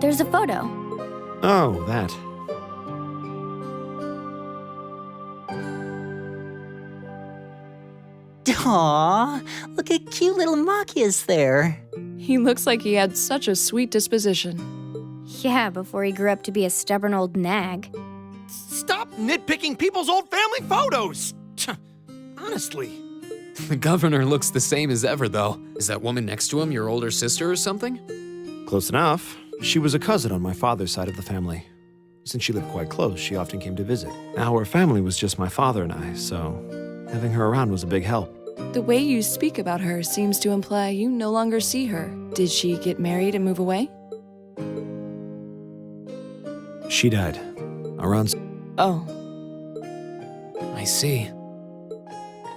there's a photo. Oh, that. Aw, look at cute little Machias there. He looks like he had such a sweet disposition. Yeah, before he grew up to be a stubborn old nag. Stop nitpicking people's old family photos! Honestly. The governor looks the same as ever, though. Is that woman next to him your older sister or something? Close enough. She was a cousin on my father's side of the family. Since she lived quite close, she often came to visit. Our family was just my father and I, so having her around was a big help. The way you speak about her seems to imply you no longer see her. Did she get married and move away? She died. Around... Oh, I see.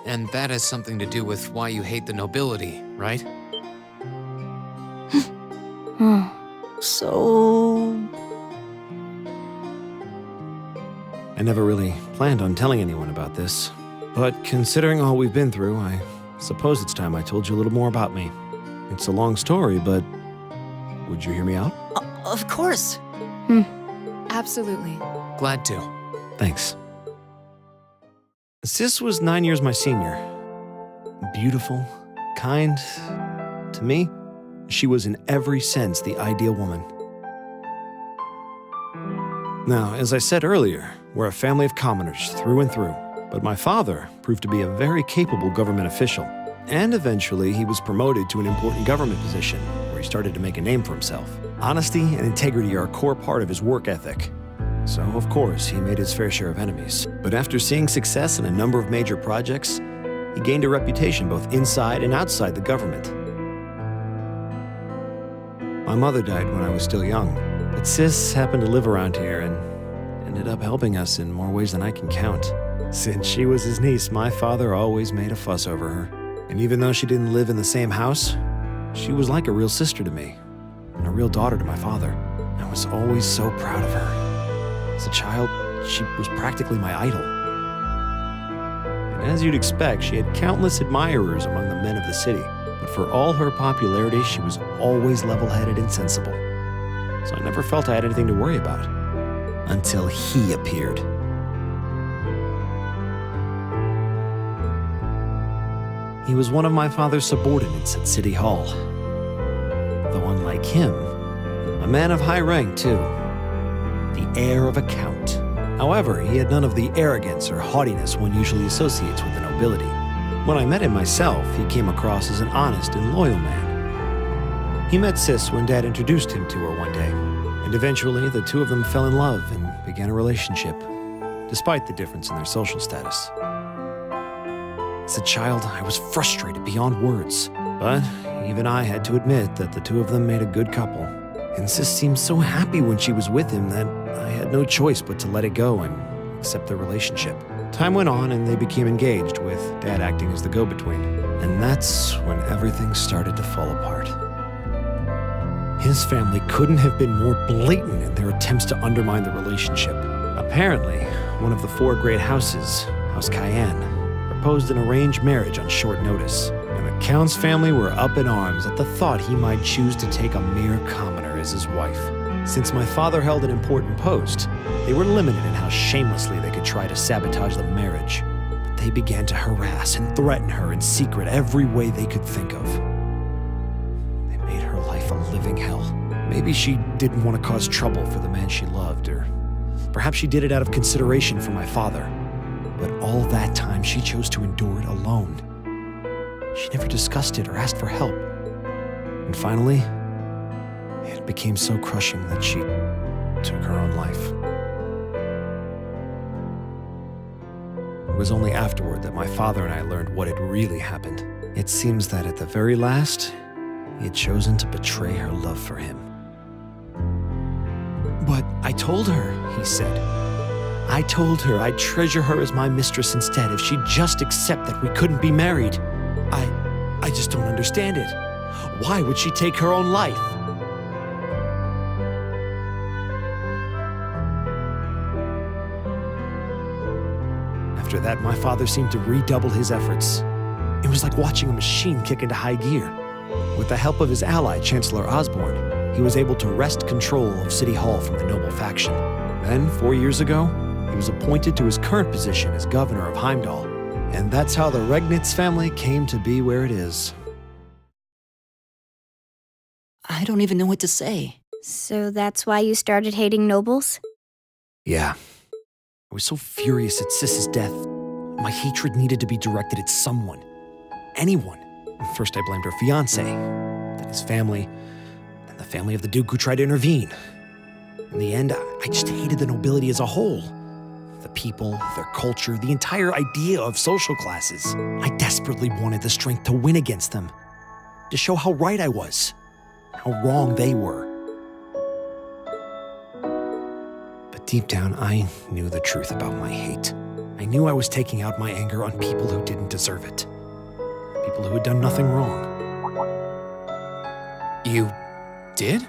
And that has something to do with why you hate the nobility, right? So... I never really planned on telling anyone about this. But considering all we've been through, I suppose it's time I told you a little more about me. It's a long story, but would you hear me out? Of course. absolutely. Glad to. Thanks. Sis was 9 years my senior. Beautiful, kind. To me, she was in every sense the ideal woman. Now, as I said earlier, we're a family of commoners through and through. But my father proved to be a very capable government official. And eventually, he was promoted to an important government position, where he started to make a name for himself. Honesty and integrity are a core part of his work ethic. So, of course, he made his fair share of enemies. But after seeing success in a number of major projects, he gained a reputation both inside and outside the government. My mother died when I was still young, but Sis happened to live around here and ended up helping us in more ways than I can count. Since she was his niece, my father always made a fuss over her. And even though she didn't live in the same house, she was like a real sister to me, and a real daughter to my father. I was always so proud of her. As a child, she was practically my idol. And as you'd expect, she had countless admirers among the men of the city. But for all her popularity, she was always level-headed and sensible. So I never felt I had anything to worry about. Until he appeared. He was one of my father's subordinates at City Hall. Though unlike him, a man of high rank too. The heir of a count. However, he had none of the arrogance or haughtiness one usually associates with the nobility. When I met him myself, he came across as an honest and loyal man. He met Sis when Dad introduced him to her one day, and eventually the two of them fell in love and began a relationship, despite the difference in their social status. As a child, I was frustrated beyond words, but even I had to admit that the two of them made a good couple. And Sis seemed so happy when she was with him that I had no choice but to let it go and accept their relationship. Time went on and they became engaged, with Dad acting as the go-between. And that's when everything started to fall apart. His family couldn't have been more blatant in their attempts to undermine the relationship. Apparently, one of the four great houses, House Cayenne, proposed an arranged marriage on short notice, and the Count's family were up in arms at the thought he might choose to take a mere commoner as his wife. Since my father held an important post, they were limited in how shamelessly they could try to sabotage the marriage. But they began to harass and threaten her in secret every way they could think of. They made her life a living hell. Maybe she didn't want to cause trouble for the man she loved, or perhaps she did it out of consideration for my father. But all that time, she chose to endure it alone. She never discussed it or asked for help. And finally, it became so crushing that she took her own life. It was only afterward that my father and I learned what had really happened. It seems that at the very last, he had chosen to betray her love for him. But I told her, he said. I told her I'd treasure her as my mistress instead if she'd just accept that we couldn't be married. I just don't understand it. Why would she take her own life? After that, my father seemed to redouble his efforts. It was like watching a machine kick into high gear. With the help of his ally, Chancellor Osborne, he was able to wrest control of City Hall from the noble faction. Then, 4 years ago, he was appointed to his current position as governor of Heimdall. And that's how the Regnitz family came to be where it is. I don't even know what to say. So that's why you started hating nobles? Yeah. I was so furious at Sis's death. My hatred needed to be directed at someone. Anyone. First I blamed her fiancé, then his family, then the family of the Duke who tried to intervene. In the end, I just hated the nobility as a whole. The people, their culture, the entire idea of social classes. I desperately wanted the strength to win against them. To show how right I was. How wrong they were. But deep down, I knew the truth about my hate. I knew I was taking out my anger on people who didn't deserve it. People who had done nothing wrong. You did?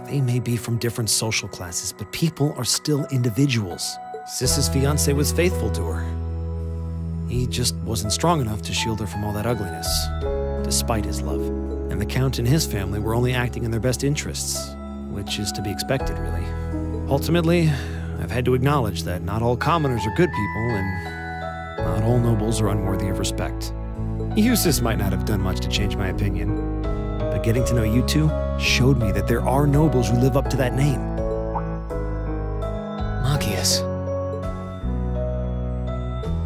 They may be from different social classes, but people are still individuals. Sis's fiancé was faithful to her. He just wasn't strong enough to shield her from all that ugliness, despite his love. And the Count and his family were only acting in their best interests, which is to be expected, really. Ultimately, I've had to acknowledge that not all commoners are good people, and not all nobles are unworthy of respect. Eustace might not have done much to change my opinion, but getting to know you two showed me that there are nobles who live up to that name. Machias.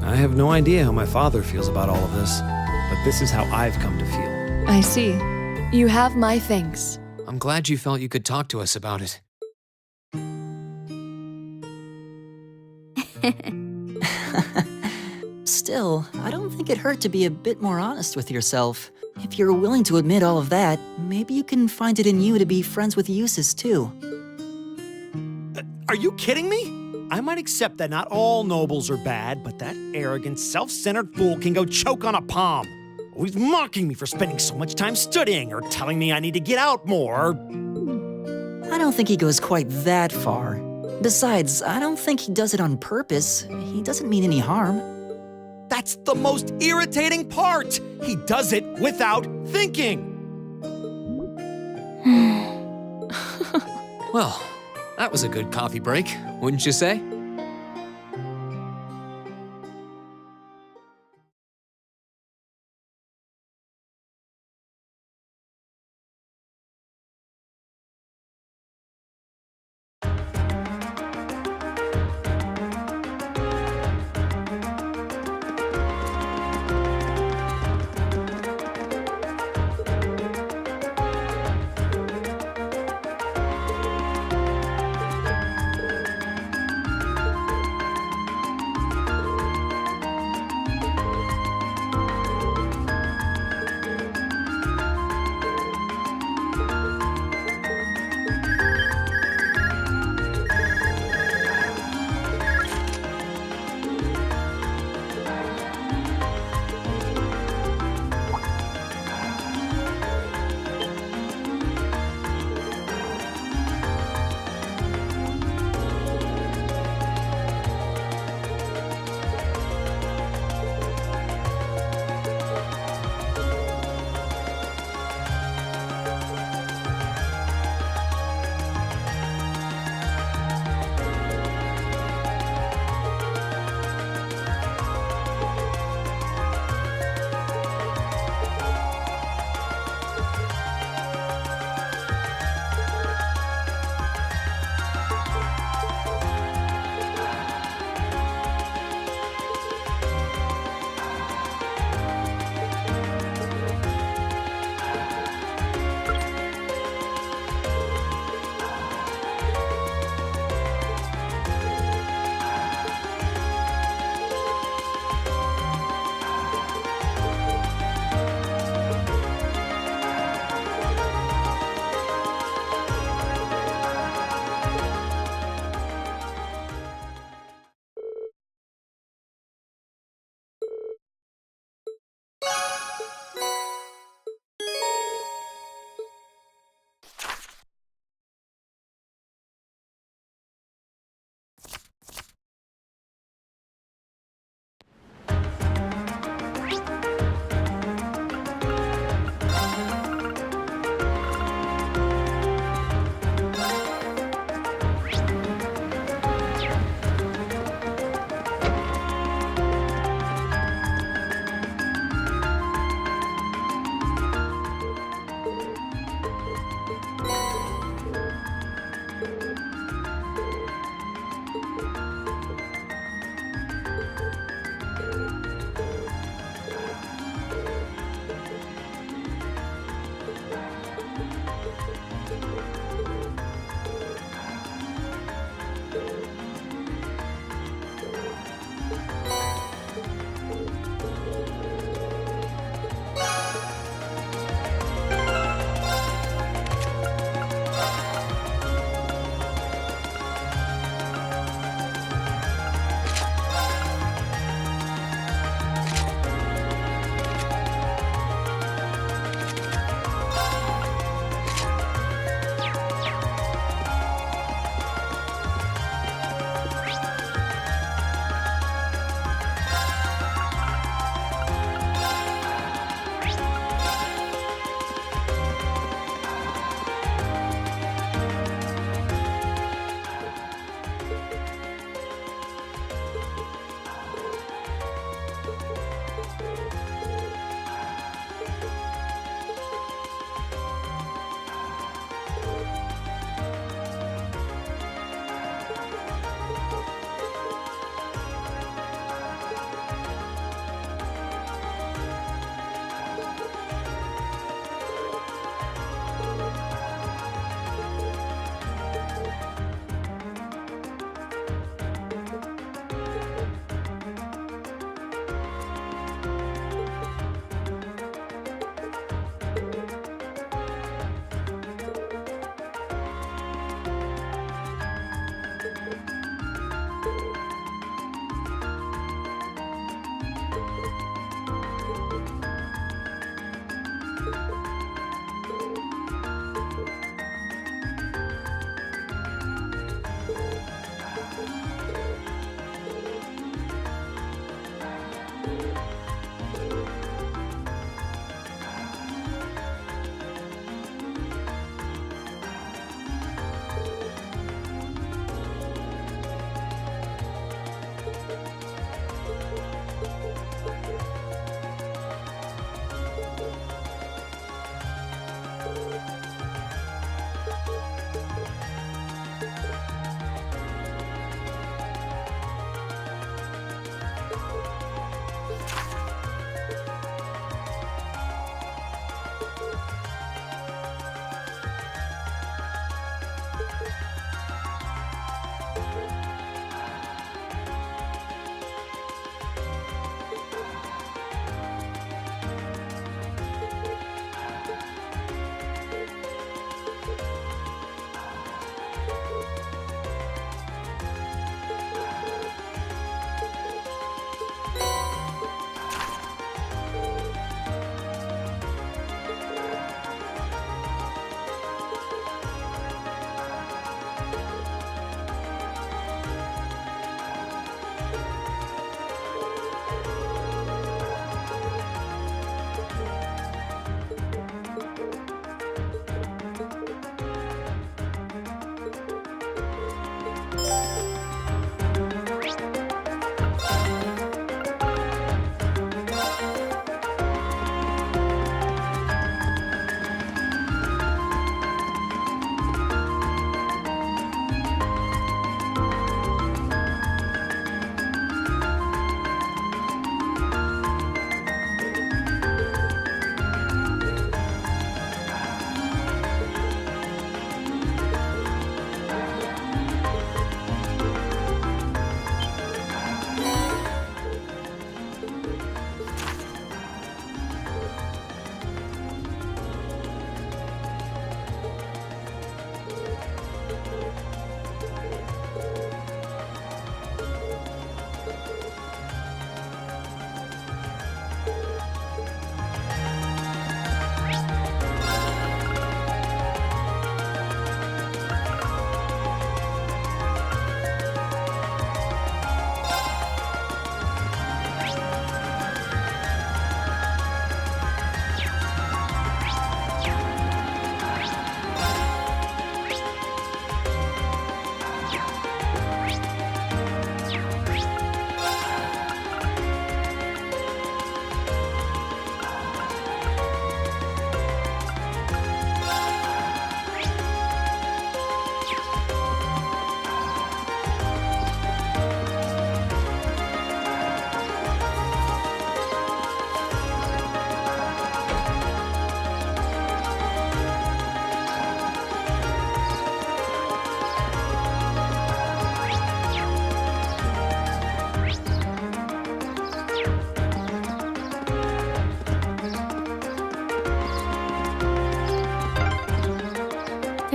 I have no idea how my father feels about all of this, but this is how I've come to feel. I see. You have my thanks. I'm glad you felt you could talk to us about it. Still, I don't think it hurt to be a bit more honest with yourself. If you're willing to admit all of that, maybe you can find it in you to be friends with Eustace too. Are you kidding me? I might accept that not all nobles are bad, but that arrogant, self-centered fool can go choke on a palm. Always mocking me for spending so much time studying, or telling me I need to get out more. I don't think he goes quite that far. Besides, I don't think he does it on purpose. He doesn't mean any harm. That's the most irritating part! He does it without thinking! Well, that was a good coffee break, wouldn't you say?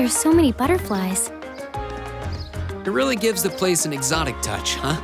There's so many butterflies. It really gives the place an exotic touch, huh?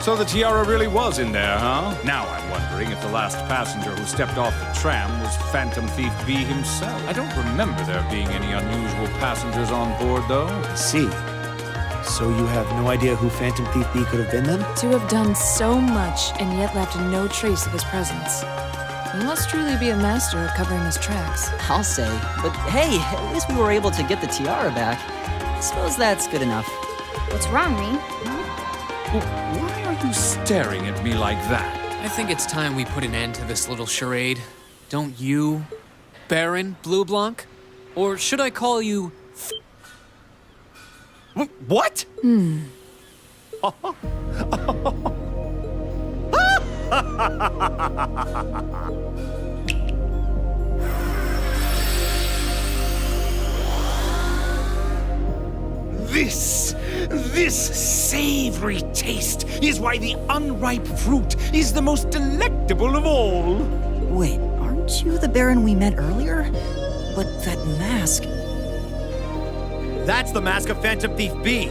So the tiara really was in there, huh? Now I'm wondering if the last passenger who stepped off the tram was Phantom Thief B himself. I don't remember there being any unusual passengers on board, though. I see. So you have no idea who Phantom Thief B could have been then? To have done so much and yet left no trace of his presence. He must truly be a master at covering his tracks. I'll say. But hey, at least we were able to get the tiara back. I suppose that's good enough. What's wrong, Rean? Why are you staring at me like that? I think it's time we put an end to this little charade. Don't you, Baron Blue Blanc? Or should I call you... What? This savory taste is why the unripe fruit is the most delectable of all. Wait, aren't you the Baron we met earlier? But that mask... That's the mask of Phantom Thief B.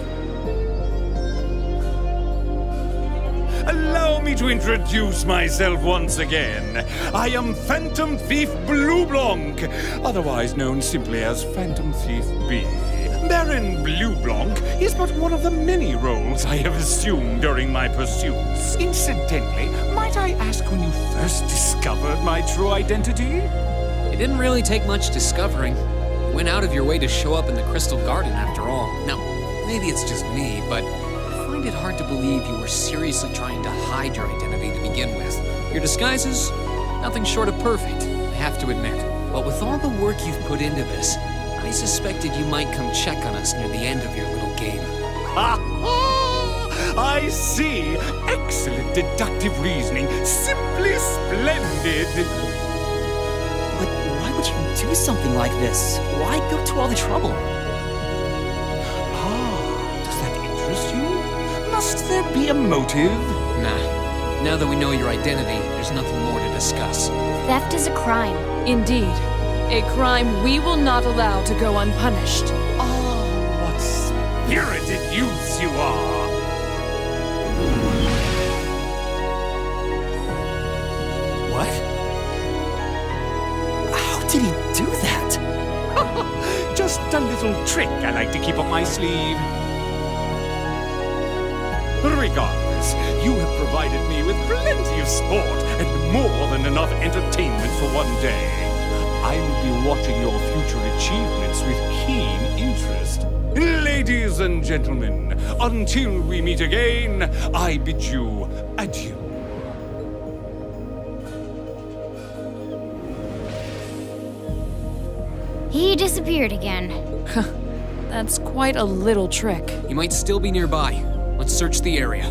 Allow me to introduce myself once again. I am Phantom Thief Blue Blanc, otherwise known simply as Phantom Thief B. Baron Blue Blanc is but one of the many roles I have assumed during my pursuits. Incidentally, might I ask when you first discovered my true identity? It didn't really take much discovering. You went out of your way to show up in the Crystal Garden after all. Now, maybe it's just me, but I find it hard to believe you were seriously trying to hide your identity to begin with. Your disguises, nothing short of perfect, I have to admit. But with all the work you've put into this, I suspected you might come check on us near the end of your little game. Ha ha! I see. Excellent deductive reasoning. Simply splendid. But why would you do something like this? Why go to all the trouble? Does that interest you? Must there be a motive? Nah. Now that we know your identity, there's nothing more to discuss. Theft is a crime. Indeed. A crime we will not allow to go unpunished. Oh, what spirited youths you are! What? How did he do that? Just a little trick I like to keep up my sleeve. Regardless, you have provided me with plenty of sport and more than enough entertainment for one day. I will be watching your future achievements with keen interest. Ladies and gentlemen, until we meet again, I bid you adieu. He disappeared again. That's quite a little trick. He might still be nearby. Let's search the area.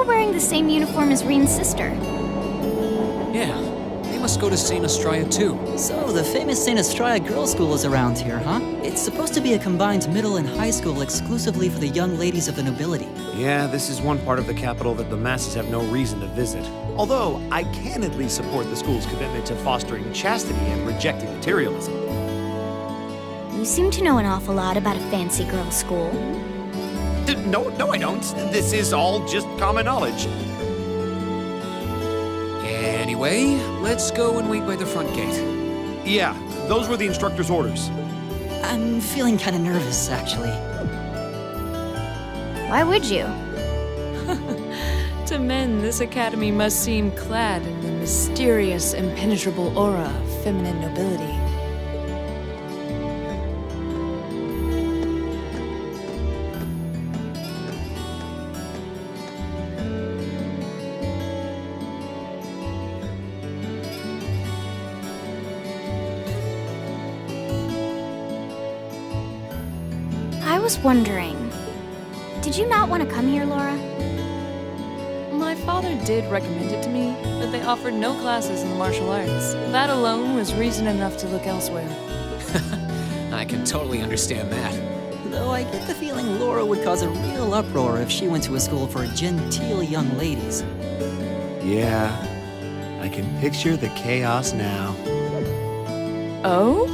wearing the same uniform as Reen's sister. Yeah, they must go to St. Estraya too. So, the famous St. Estraya Girls' School is around here, huh? It's supposed to be a combined middle and high school exclusively for the young ladies of the nobility. Yeah, this is one part of the capital that the masses have no reason to visit. Although, I candidly support the school's commitment to fostering chastity and rejecting materialism. You seem to know an awful lot about a fancy girls' school. No, I don't. This is all just common knowledge. Anyway, let's go and wait by the front gate. Yeah, those were the instructor's orders. I'm feeling kind of nervous, actually. Why would you? To men, this academy must seem clad in the mysterious, impenetrable aura of feminine nobility. I was wondering, did you not want to come here, Laura? My father did recommend it to me, but they offered no classes in the martial arts. That alone was reason enough to look elsewhere. I can totally understand that. Though I get the feeling Laura would cause a real uproar if she went to a school for genteel young ladies. Yeah, I can picture the chaos now. Oh?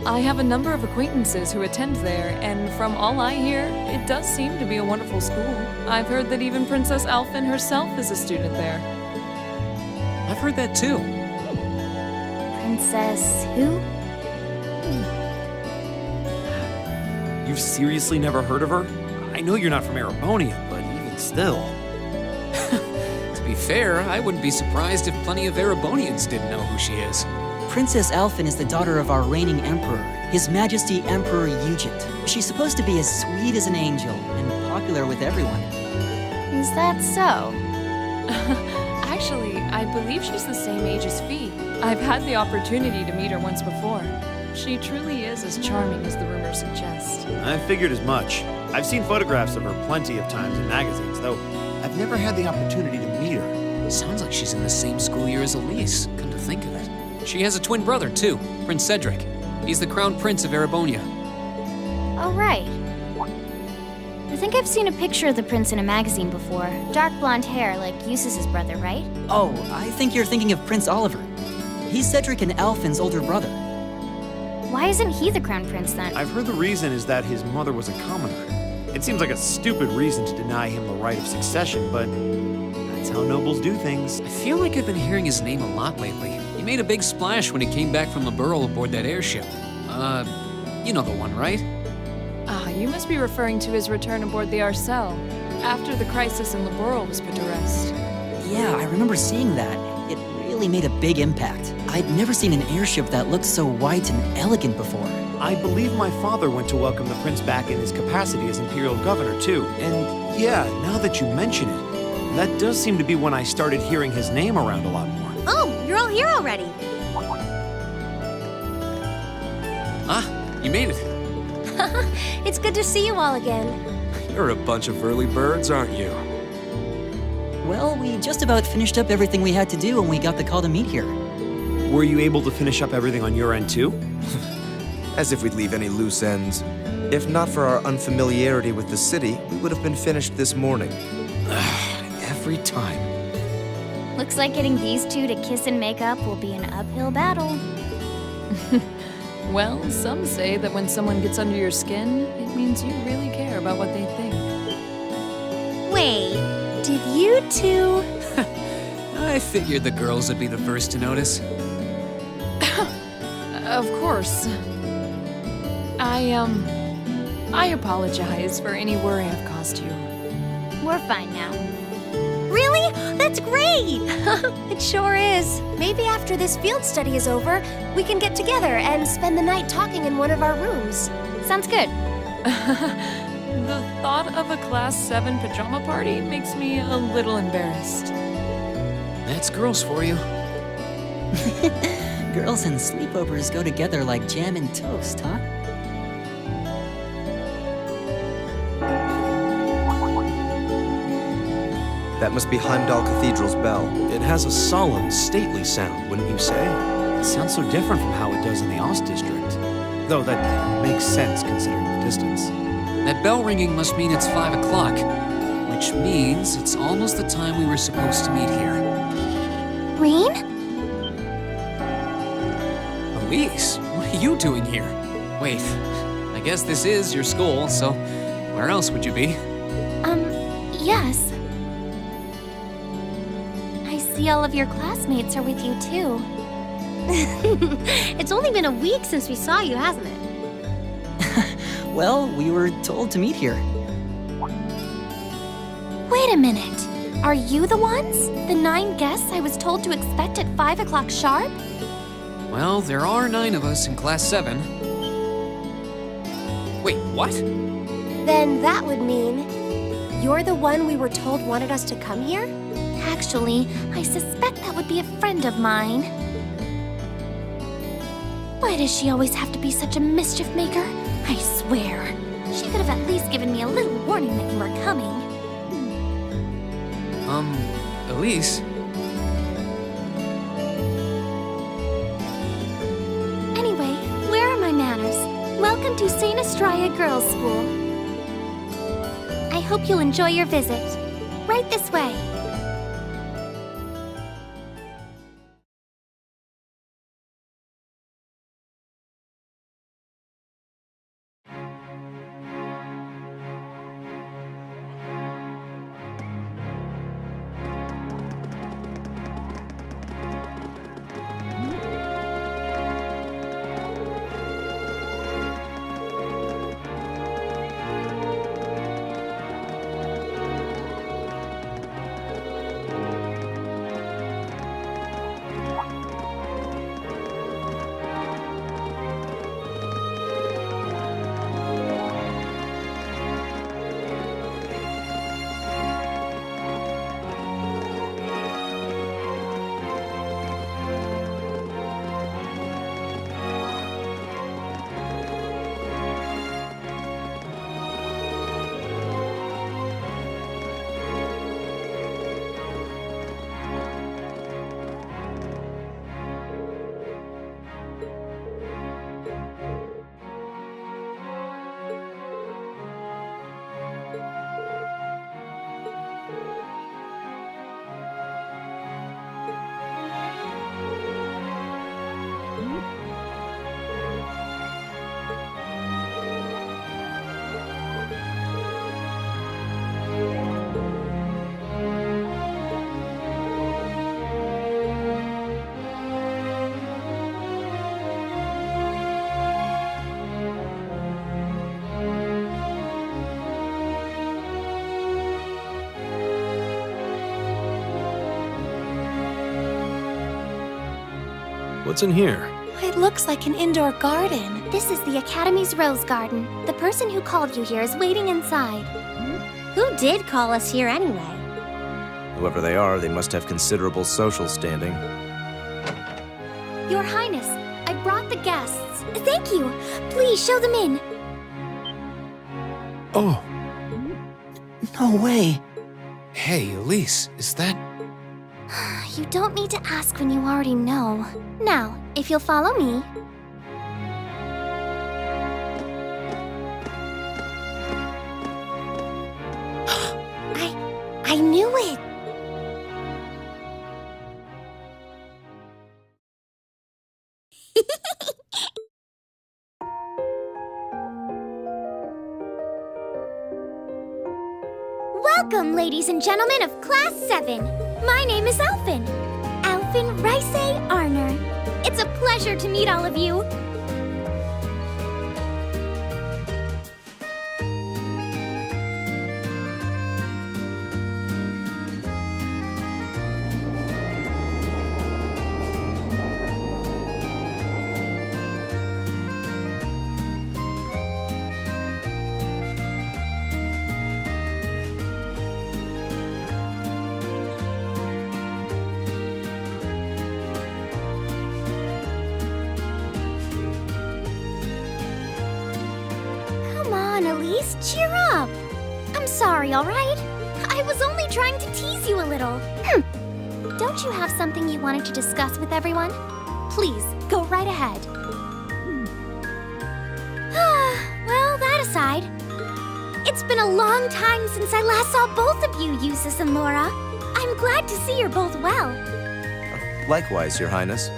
I have a number of acquaintances who attend there, and from all I hear, it does seem to be a wonderful school. I've heard that even Princess Alphen herself is a student there. I've heard that too. Princess who? You've seriously never heard of her? I know you're not from Erebonia, but even still. To be fair, I wouldn't be surprised if plenty of Erebonians didn't know who she is. Princess Alphen is the daughter of our reigning emperor, His Majesty Emperor Eugent. She's supposed to be as sweet as an angel and popular with everyone. Is that so? Actually, I believe she's the same age as Fee. I've had the opportunity to meet her once before. She truly is as charming as the rumors suggest. I figured as much. I've seen photographs of her plenty of times in magazines, though I've never had the opportunity to meet her. Sounds like she's in the same school year as Elise, come to think of it. She has a twin brother, too, Prince Cedric. He's the crown prince of Erebonia. Oh, right. I think I've seen a picture of the prince in a magazine before. Dark blonde hair, like Eustace's brother, right? Oh, I think you're thinking of Prince Oliver. He's Cedric and Alphen's older brother. Why isn't he the crown prince then? I've heard the reason is that his mother was a commoner. It seems like a stupid reason to deny him the right of succession, but that's how nobles do things. I feel like I've been hearing his name a lot lately. He made a big splash when he came back from Liberl aboard that airship. You know the one, right? Ah, you must be referring to his return aboard the Arcel, after the crisis in Liberl was put to rest. Yeah, I remember seeing that. It really made a big impact. I'd never seen an airship that looked so white and elegant before. I believe my father went to welcome the prince back in his capacity as imperial governor, too. And yeah, now that you mention it, that does seem to be when I started hearing his name around a lot more. Oh, you're all here already. Ah, you made it. It's good to see you all again. You're a bunch of early birds, aren't you? Well, we just about finished up everything we had to do when we got the call to meet here. Were you able to finish up everything on your end, too? As if we'd leave any loose ends. If not for our unfamiliarity with the city, we would have been finished this morning. Every time. Looks like getting these two to kiss and make up will be an uphill battle. Well, some say that when someone gets under your skin, it means you really care about what they think. Wait, did you two? I figured the girls would be the first to notice. Of course. I apologize for any worry I've caused you. We're fine now. Really? That's great! It sure is. Maybe after this field study is over, we can get together and spend the night talking in one of our rooms. Sounds good. The thought of a Class 7 pajama party makes me a little embarrassed. That's girls for you. Girls and sleepovers go together like jam and toast, huh? That must be Heimdall Cathedral's bell. It has a solemn, stately sound, wouldn't you say? It sounds so different from how it does in the Ost district. Though that makes sense considering the distance. That bell ringing must mean it's 5 o'clock, which means it's almost the time we were supposed to meet here. Rean? Elise, what are you doing here? Wait, I guess this is your school, so where else would you be? Yes. I see all of your classmates are with you, too. It's only been a week since we saw you, hasn't it? Well, we were told to meet here. Wait a minute. Are you the ones? The 9 guests I was told to expect at 5 o'clock sharp? Well, there are 9 of us in Class 7. Wait, what? Then that would mean you're the one we were told wanted us to come here? Actually, I suspect that would be a friend of mine. Why does she always have to be such a mischief maker? I swear. She could have at least given me a little warning that you were coming. Elise? Anyway, where are my manners? Welcome to St. Estraya Girls' School. I hope you'll enjoy your visit. Right this way. What's in here? It looks like an indoor garden. This is the Academy's Rose Garden. The person who called you here is waiting inside. Who did call us here anyway? Whoever they are, they must have considerable social standing. Your Highness, I brought the guests. Thank you. Please show them in. Oh, No way. Hey, Elise, is that... You don't need to ask when you already know. Now, if you'll follow me. I knew it. Welcome, ladies and gentlemen of Class 7. My name is Alphen. Alphen Rice Arner. It's a pleasure to meet all of you. Come on, Elise, cheer up. I'm sorry, all right? I was only trying to tease you a little. Don't you have something you wanted to discuss with everyone? Please, go right ahead. Well, that aside, it's been a long time since I last saw both of you, Eustace and Laura. I'm glad to see you're both well. Likewise, Your Highness.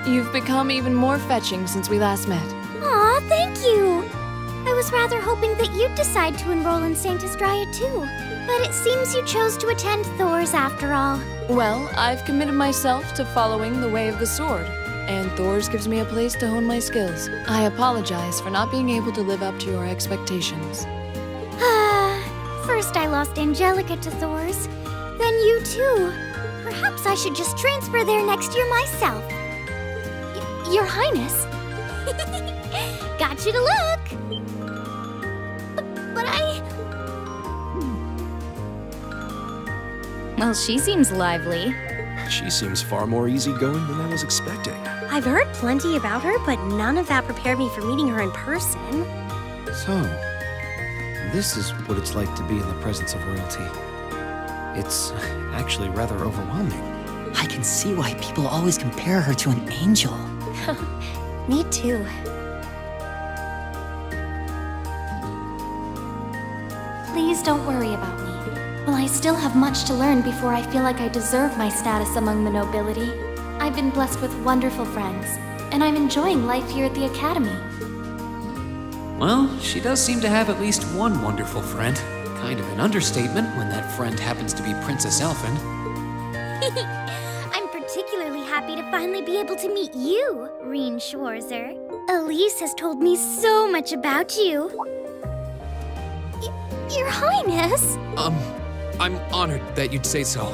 You've become even more fetching since we last met. Aw, thank you! I was rather hoping that you'd decide to enroll in Saint Estrella too. But it seems you chose to attend Thor's after all. Well, I've committed myself to following the way of the sword, and Thor's gives me a place to hone my skills. I apologize for not being able to live up to your expectations. First I lost Angelica to Thor's, then you too. Perhaps I should just transfer there next year myself. Your Highness. Got you to look. But I... Well, she seems lively. She seems far more easygoing than I was expecting. I've heard plenty about her, but none of that prepared me for meeting her in person. So, this is what it's like to be in the presence of royalty. It's actually rather overwhelming. I can see why people always compare her to an angel. Me too. Please don't worry about me. Well, I still have much to learn before I feel like I deserve my status among the nobility. I've been blessed with wonderful friends, and I'm enjoying life here at the Academy. Well, she does seem to have at least one wonderful friend. Kind of an understatement when that friend happens to be Princess Elfin. I'm particularly happy to finally be able to meet you, Reen Schwarzer. Elise has told me so much about you. Your Highness? I'm honored that you'd say so.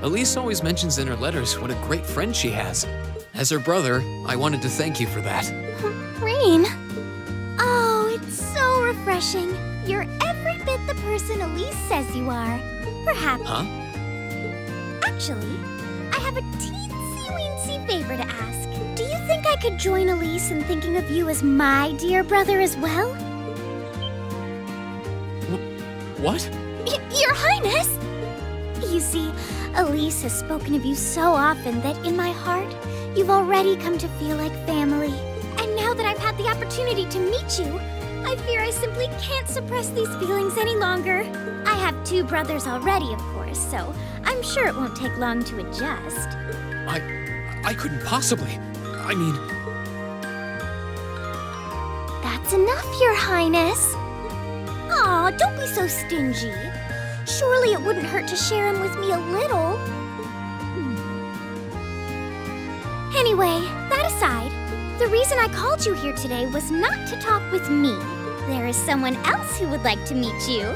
Elise always mentions in her letters what a great friend she has. As her brother, I wanted to thank you for that. Reen? Oh, it's so refreshing. You're every bit the person Elise says you are. Perhaps. Huh? Actually, I have a teensy-weensy favor to ask. Do you think I could join Elise in thinking of you as my dear brother as well? What? Your Highness! You see, Elise has spoken of you so often that in my heart, you've already come to feel like family. And now that I've had the opportunity to meet you, I fear I simply can't suppress these feelings any longer. I have 2 brothers already, of course, so I'm sure it won't take long to adjust. I couldn't possibly. I mean... That's enough, Your Highness. Aw, don't be so stingy. Surely it wouldn't hurt to share him with me a little. Anyway, that aside, the reason I called you here today was not to talk with me. There is someone else who would like to meet you.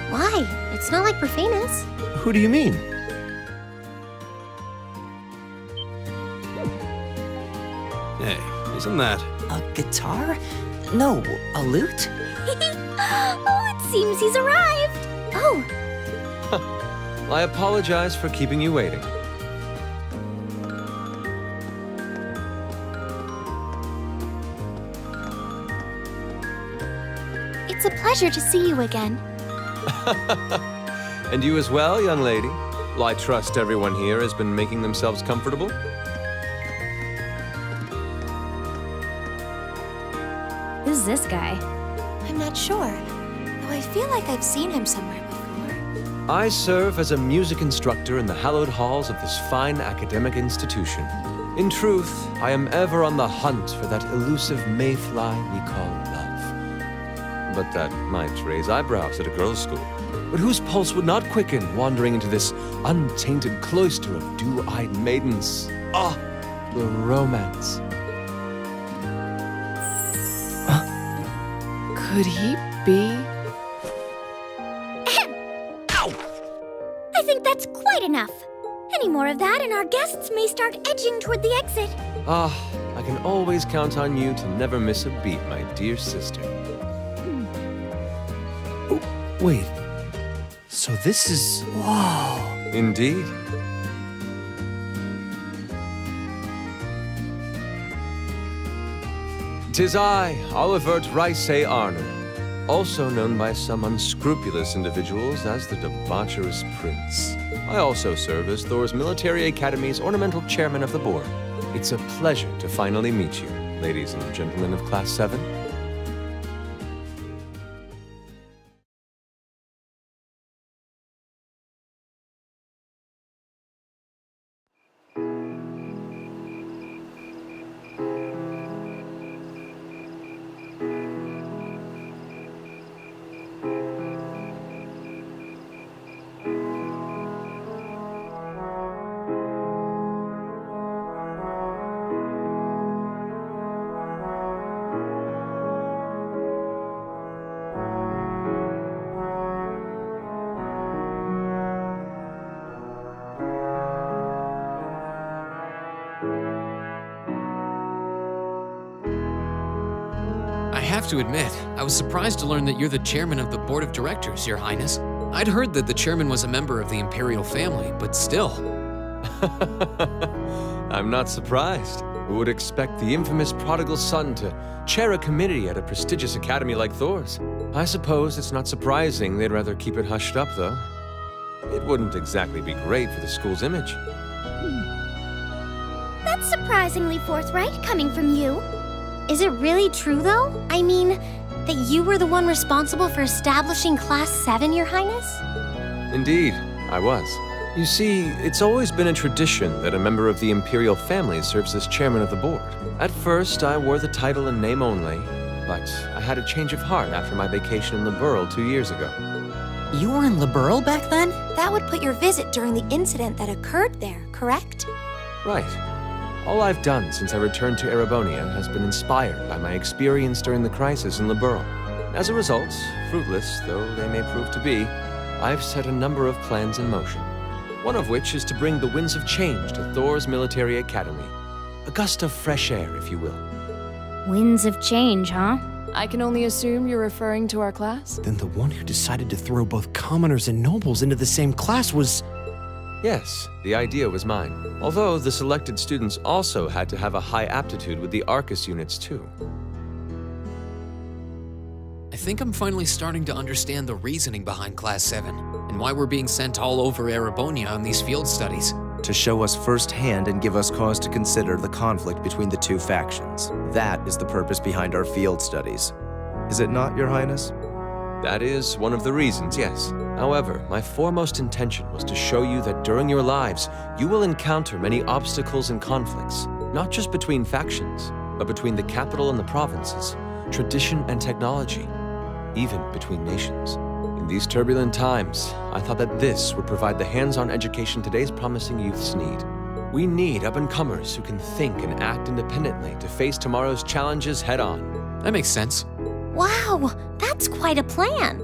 Why? It's not like we're famous. Who do you mean? Hey, isn't that... A guitar? No, a lute? Oh, it seems he's arrived. Oh, I apologize for keeping you waiting. it's a pleasure to see you again. And you as well, young lady. Well, I trust everyone here has been making themselves comfortable. Who's this guy? I'm not sure, though I feel like I've seen him somewhere before. I serve as a music instructor in the hallowed halls of this fine academic institution. In truth, I am ever on the hunt for that elusive mayfly we call love. But that might raise eyebrows at a girls' school. But whose pulse would not quicken wandering into this untainted cloister of dew-eyed maidens? Ah, the romance. Could he be? Ow! I think that's quite enough. Any more of that and our guests may start edging toward the exit. Ah, I can always count on you to never miss a beat, my dear sister. Oh, wait. So this is... Whoa. Indeed. "'Tis I, Olivert Rice Arner. also known by some unscrupulous individuals as the Debaucherous Prince. I also serve as Thor's Military Academy's ornamental chairman of the board. It's a pleasure to finally meet you, ladies and gentlemen of Class 7. I have to admit, I was surprised to learn that you're the chairman of the board of directors, Your Highness. I'd heard that the chairman was a member of the Imperial family, but still. I'm not surprised. Who would expect the infamous prodigal son to chair a committee at a prestigious academy like Thor's? I suppose it's not surprising they'd rather keep it hushed up, though. It wouldn't exactly be great for the school's image. That's surprisingly forthright coming from you. Is it really true, though? I mean, that you were the one responsible for establishing Class 7, Your Highness? Indeed, I was. You see, it's always been a tradition that a member of the Imperial family serves as chairman of the board. At first, I wore the title in name only, but I had a change of heart after my vacation in Liberl 2 years ago. You were in Liberl back then? That would put your visit during the incident that occurred there, correct? Right. All I've done since I returned to Erebonia has been inspired by my experience during the crisis in Liberl. As a result, fruitless though they may prove to be, I've set a number of plans in motion. One of which is to bring the winds of change to Thor's Military Academy. A gust of fresh air, if you will. Winds of change, huh? I can only assume you're referring to our class? Then the one who decided to throw both commoners and nobles into the same class was... Yes, the idea was mine. Although the selected students also had to have a high aptitude with the Arcus units too. I think I'm finally starting to understand the reasoning behind Class 7, and why we're being sent all over Erebonia on these field studies. To show us firsthand and give us cause to consider the conflict between the two factions. That is the purpose behind our field studies. Is it not, Your Highness? That is one of the reasons, yes. However, my foremost intention was to show you that during your lives, you will encounter many obstacles and conflicts, not just between factions, but between the capital and the provinces, tradition and technology, even between nations. In these turbulent times, I thought that this would provide the hands-on education today's promising youths need. We need up-and-comers who can think and act independently to face tomorrow's challenges head-on. That makes sense. Wow, that's quite a plan.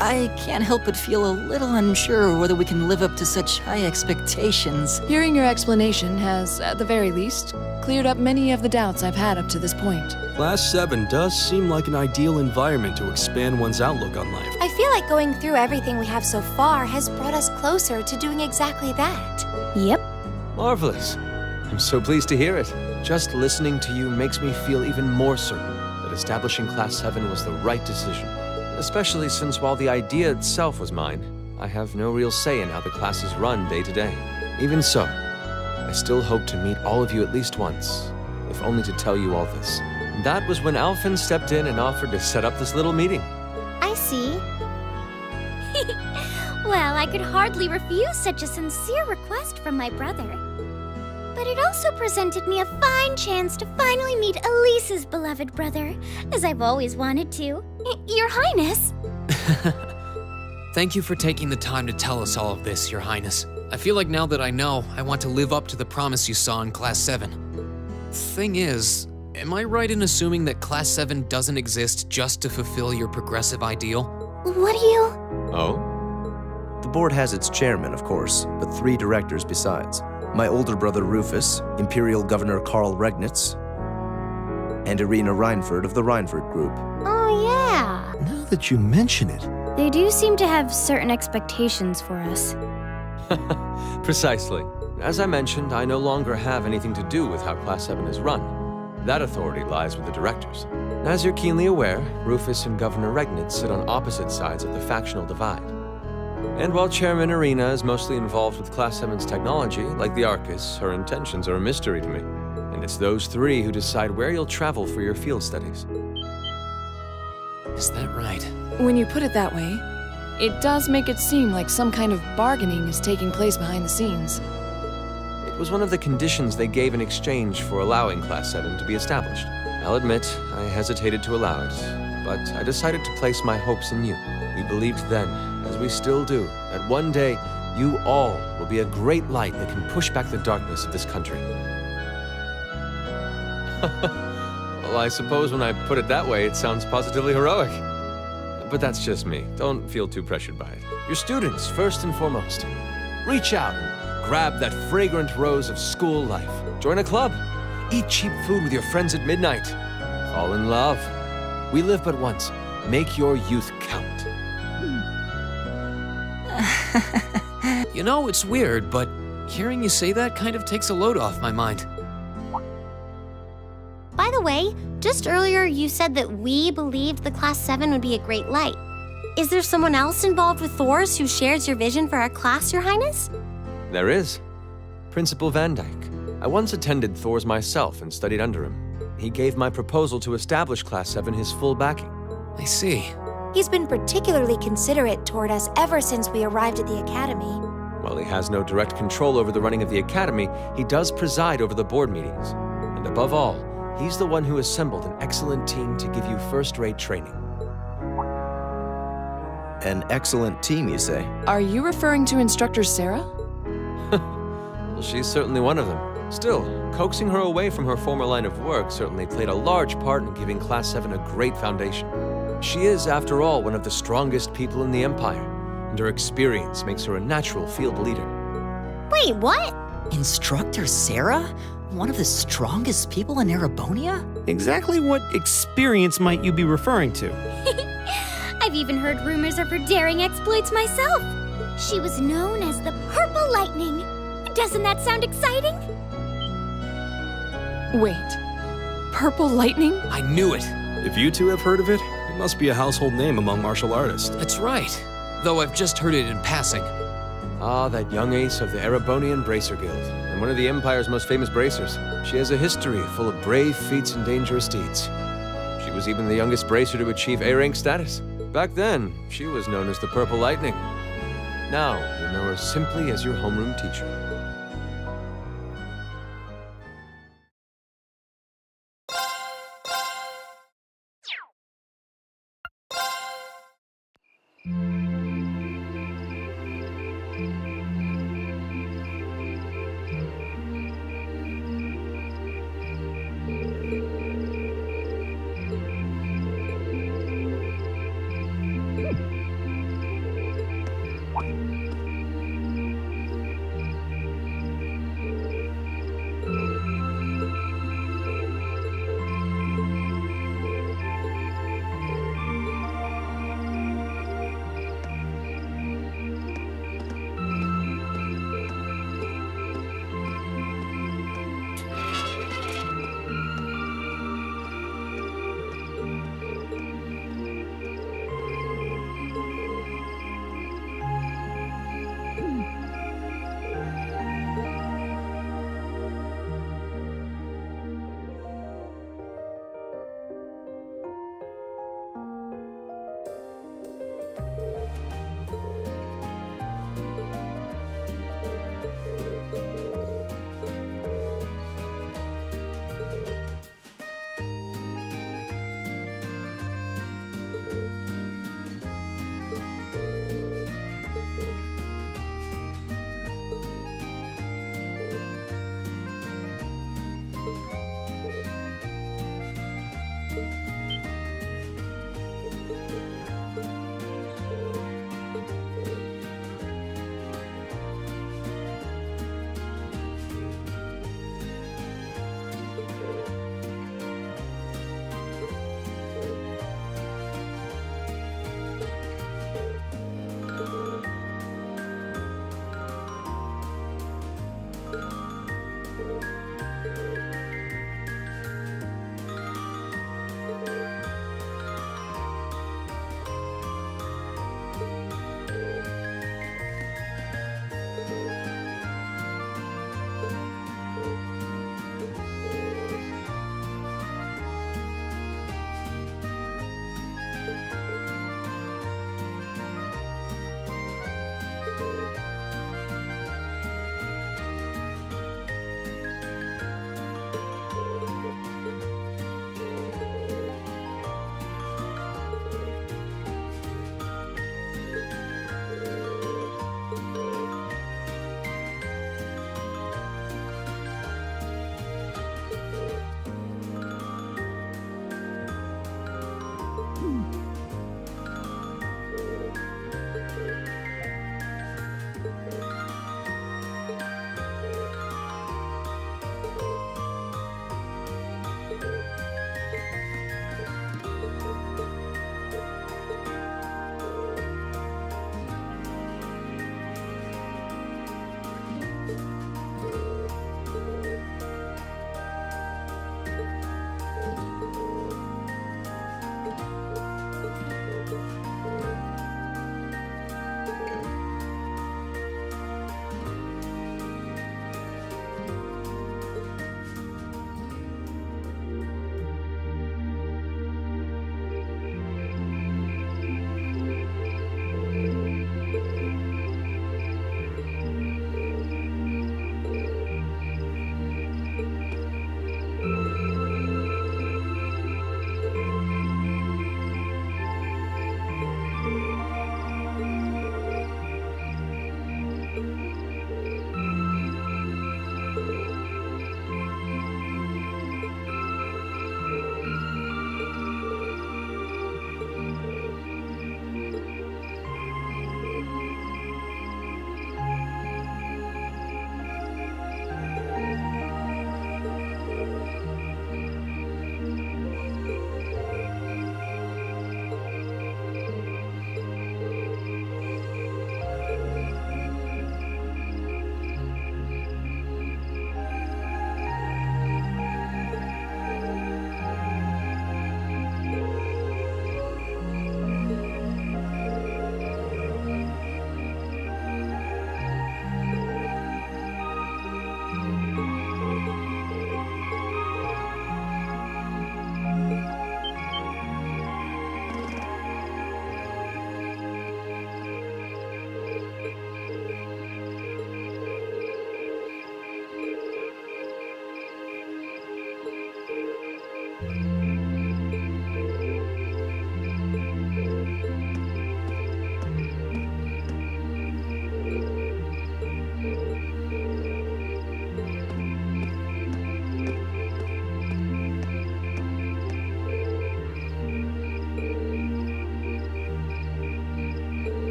I can't help but feel a little unsure whether we can live up to such high expectations. Hearing your explanation has, at the very least, cleared up many of the doubts I've had up to this point. Class 7 does seem like an ideal environment to expand one's outlook on life. I feel like going through everything we have so far has brought us closer to doing exactly that. Yep. Marvelous. I'm so pleased to hear it. Just listening to you makes me feel even more certain that establishing Class 7 was the right decision. Especially since while the idea itself was mine, I have no real say in how the classes run day to day. Even so, I still hope to meet all of you at least once, if only to tell you all this. That was when Alphen stepped in and offered to set up this little meeting. I see. Well, I could hardly refuse such a sincere request from my brother. But it also presented me a fine chance to finally meet Elise's beloved brother, as I've always wanted to. Your Highness! Thank you for taking the time to tell us all of this, Your Highness. I feel like now that I know, I want to live up to the promise you saw in Class 7. Thing is, am I right in assuming that Class 7 doesn't exist just to fulfill your progressive ideal? What do you... Oh? The board has its chairman, of course, but 3 directors besides. My older brother Rufus, Imperial Governor Karl Regnitz, and Irina Reinford of the Reinford Group. Oh, yeah. Now that you mention it... They do seem to have certain expectations for us. Precisely. As I mentioned, I no longer have anything to do with how Class 7 is run. That authority lies with the directors. As you're keenly aware, Rufus and Governor Regnitz sit on opposite sides of the factional divide. And while Chairman Irina is mostly involved with Class 7's technology, like the Arcus, her intentions are a mystery to me. And it's those three who decide where you'll travel for your field studies. Is that right? When you put it that way, it does make it seem like some kind of bargaining is taking place behind the scenes. It was one of the conditions they gave in exchange for allowing Class 7 to be established. I'll admit, I hesitated to allow it, but I decided to place my hopes in you. We believed then, as we still do, that one day, you all will be a great light that can push back the darkness of this country. Well, I suppose when I put it that way, it sounds positively heroic. But that's just me. Don't feel too pressured by it. You're students, first and foremost. Reach out and grab that fragrant rose of school life. Join a club. Eat cheap food with your friends at midnight. Fall in love. We live but once. Make your youth count. You know, it's weird, but hearing you say that kind of takes a load off my mind. By the way, just earlier you said that we believed the Class 7 would be a great light. Is there someone else involved with Thor's who shares your vision for our class, Your Highness? There is. Principal Van Dyke. I once attended Thor's myself and studied under him. He gave my proposal to establish Class 7 his full backing. I see. He's been particularly considerate toward us ever since we arrived at the Academy. While he has no direct control over the running of the Academy, he does preside over the board meetings. And above all, he's the one who assembled an excellent team to give you first-rate training. An excellent team, you say? Are you referring to Instructor Sarah? Well, she's certainly one of them. Still, coaxing her away from her former line of work certainly played a large part in giving Class 7 a great foundation. She is, after all, one of the strongest people in the Empire, and her experience makes her a natural field leader. Wait, what? Instructor Sarah? One of the strongest people in Erebonia? Exactly what experience might you be referring to? I've even heard rumors of her daring exploits myself. She was known as the Purple Lightning. Doesn't that sound exciting? Wait. Purple Lightning? I knew it. If you two have heard of it, it must be a household name among martial artists. That's right. Though I've just heard it in passing. Ah, that young ace of the Erebonian Bracer Guild, and one of the Empire's most famous bracers. She has a history full of brave feats and dangerous deeds. She was even the youngest bracer to achieve A-rank status. Back then, she was known as the Purple Lightning. Now, you know her simply as your homeroom teacher.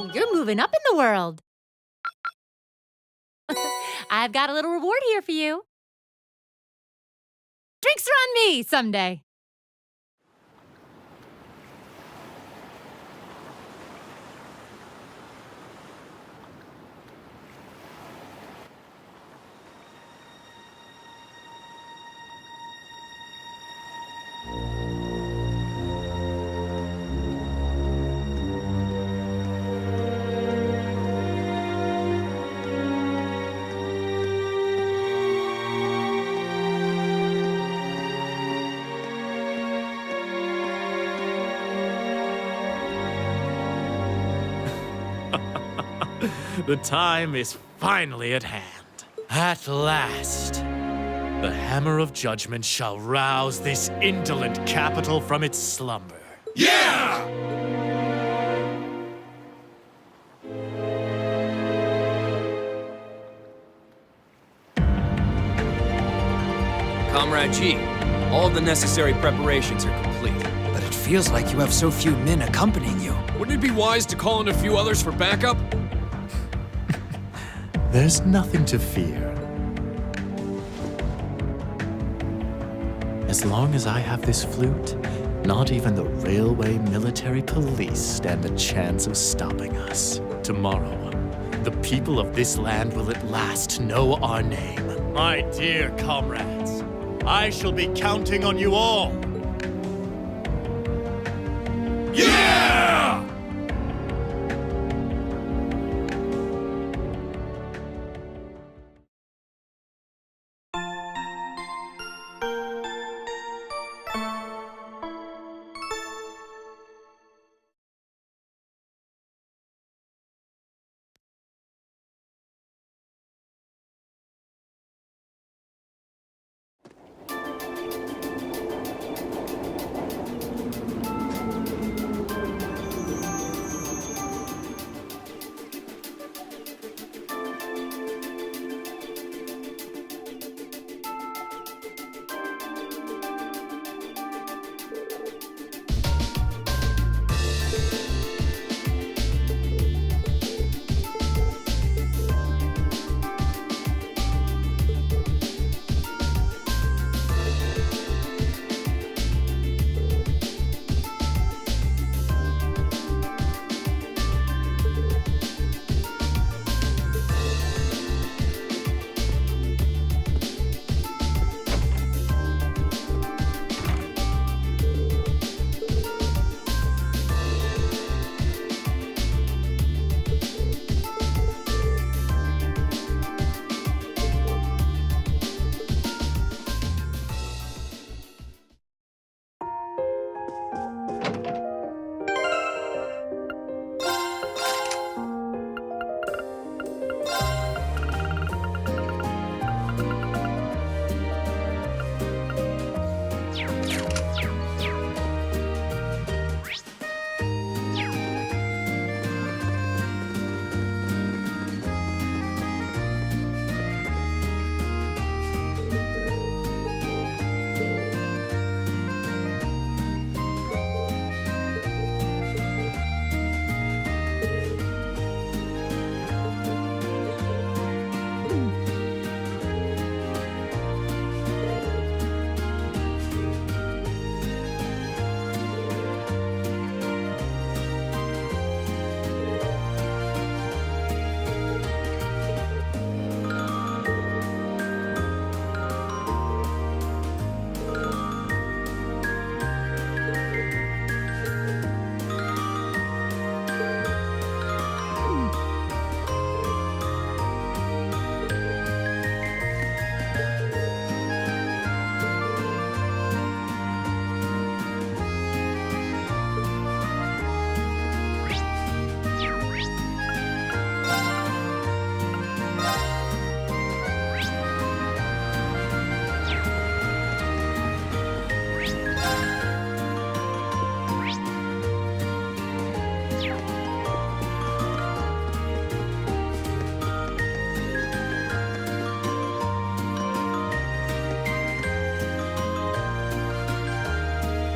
Whoa, you're moving up in the world. I've got a little reward here for you. Drinks are on me someday. The time is finally at hand. At last, the hammer of judgment shall rouse this indolent capital from its slumber. Yeah! Comrade G, all of the necessary preparations are complete. But it feels like you have so few men accompanying you. Wouldn't it be wise to call in a few others for backup? There's nothing to fear. As long as I have this flute, not even the railway military police stand a chance of stopping us. Tomorrow, the people of this land will at last know our name. My dear comrades, I shall be counting on you all. Yeah!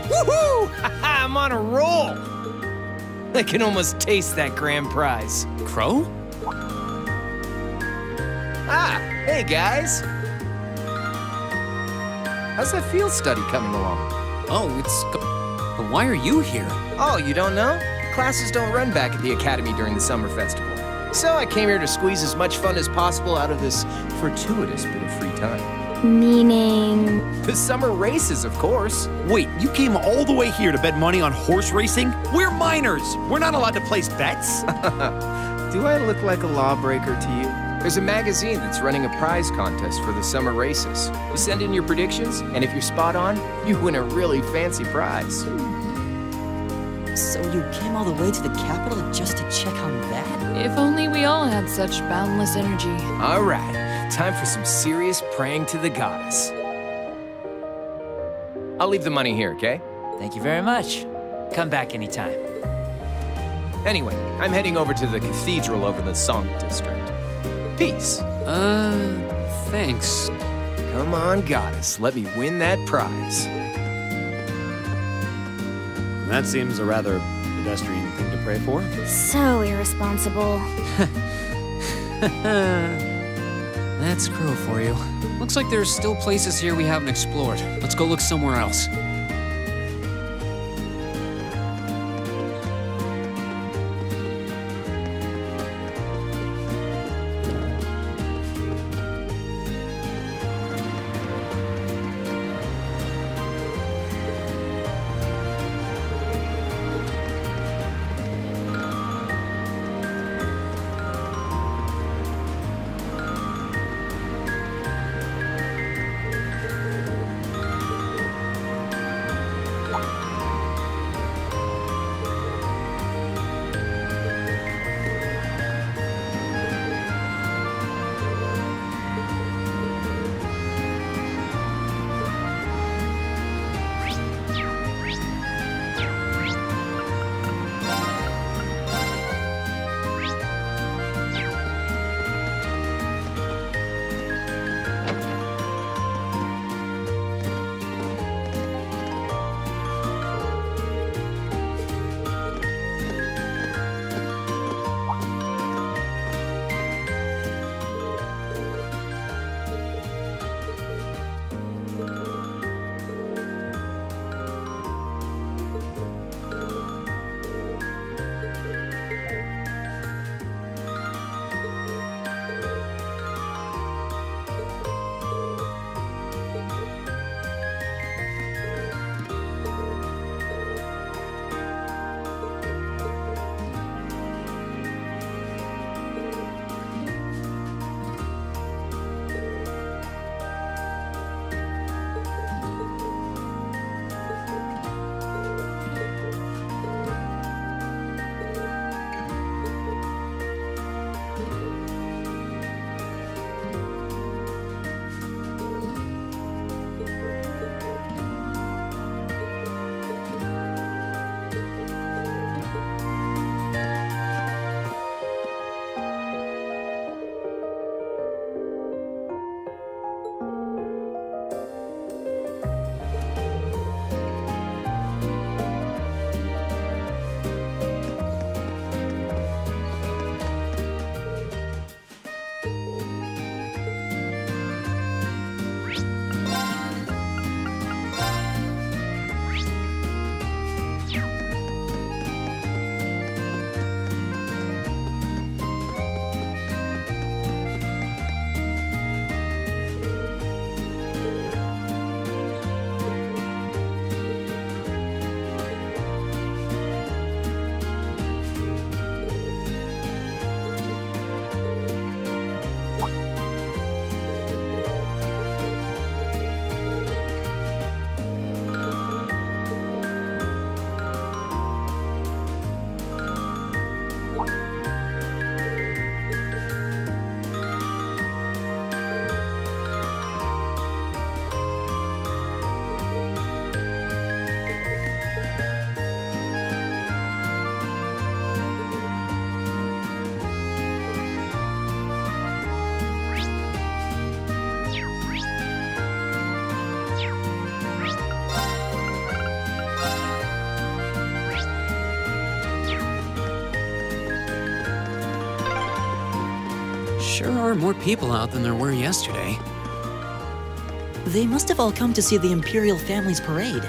Woohoo! I'm on a roll! I can almost taste that grand prize. Crow? Ah, hey guys. How's that field study coming along? Oh, but why are you here? Oh, you don't know? Classes don't run back at the Academy during the summer festival. So I came here to squeeze as much fun as possible out of this fortuitous bit of free time. Meaning... The summer races, of course. Wait, you came all the way here to bet money on horse racing? We're minors. We're not allowed to place bets. Do I look like a lawbreaker to you? There's a magazine that's running a prize contest for the summer races. You send in your predictions, and if you're spot on, you win a really fancy prize. So you came all the way to the capital just to check on that? If only we all had such boundless energy. All right, time for some serious praying to the goddess. I'll leave the money here, okay? Thank you very much. Come back anytime. Anyway, I'm heading over to the cathedral over the Song District. Peace. Thanks. Come on, goddess, let me win that prize. That seems a rather pedestrian thing to pray for. So irresponsible. That's Crow for you. Looks like there's still places here we haven't explored. Let's go look somewhere else. sure are more people out than there were yesterday. They must have all come to see the Imperial family's parade.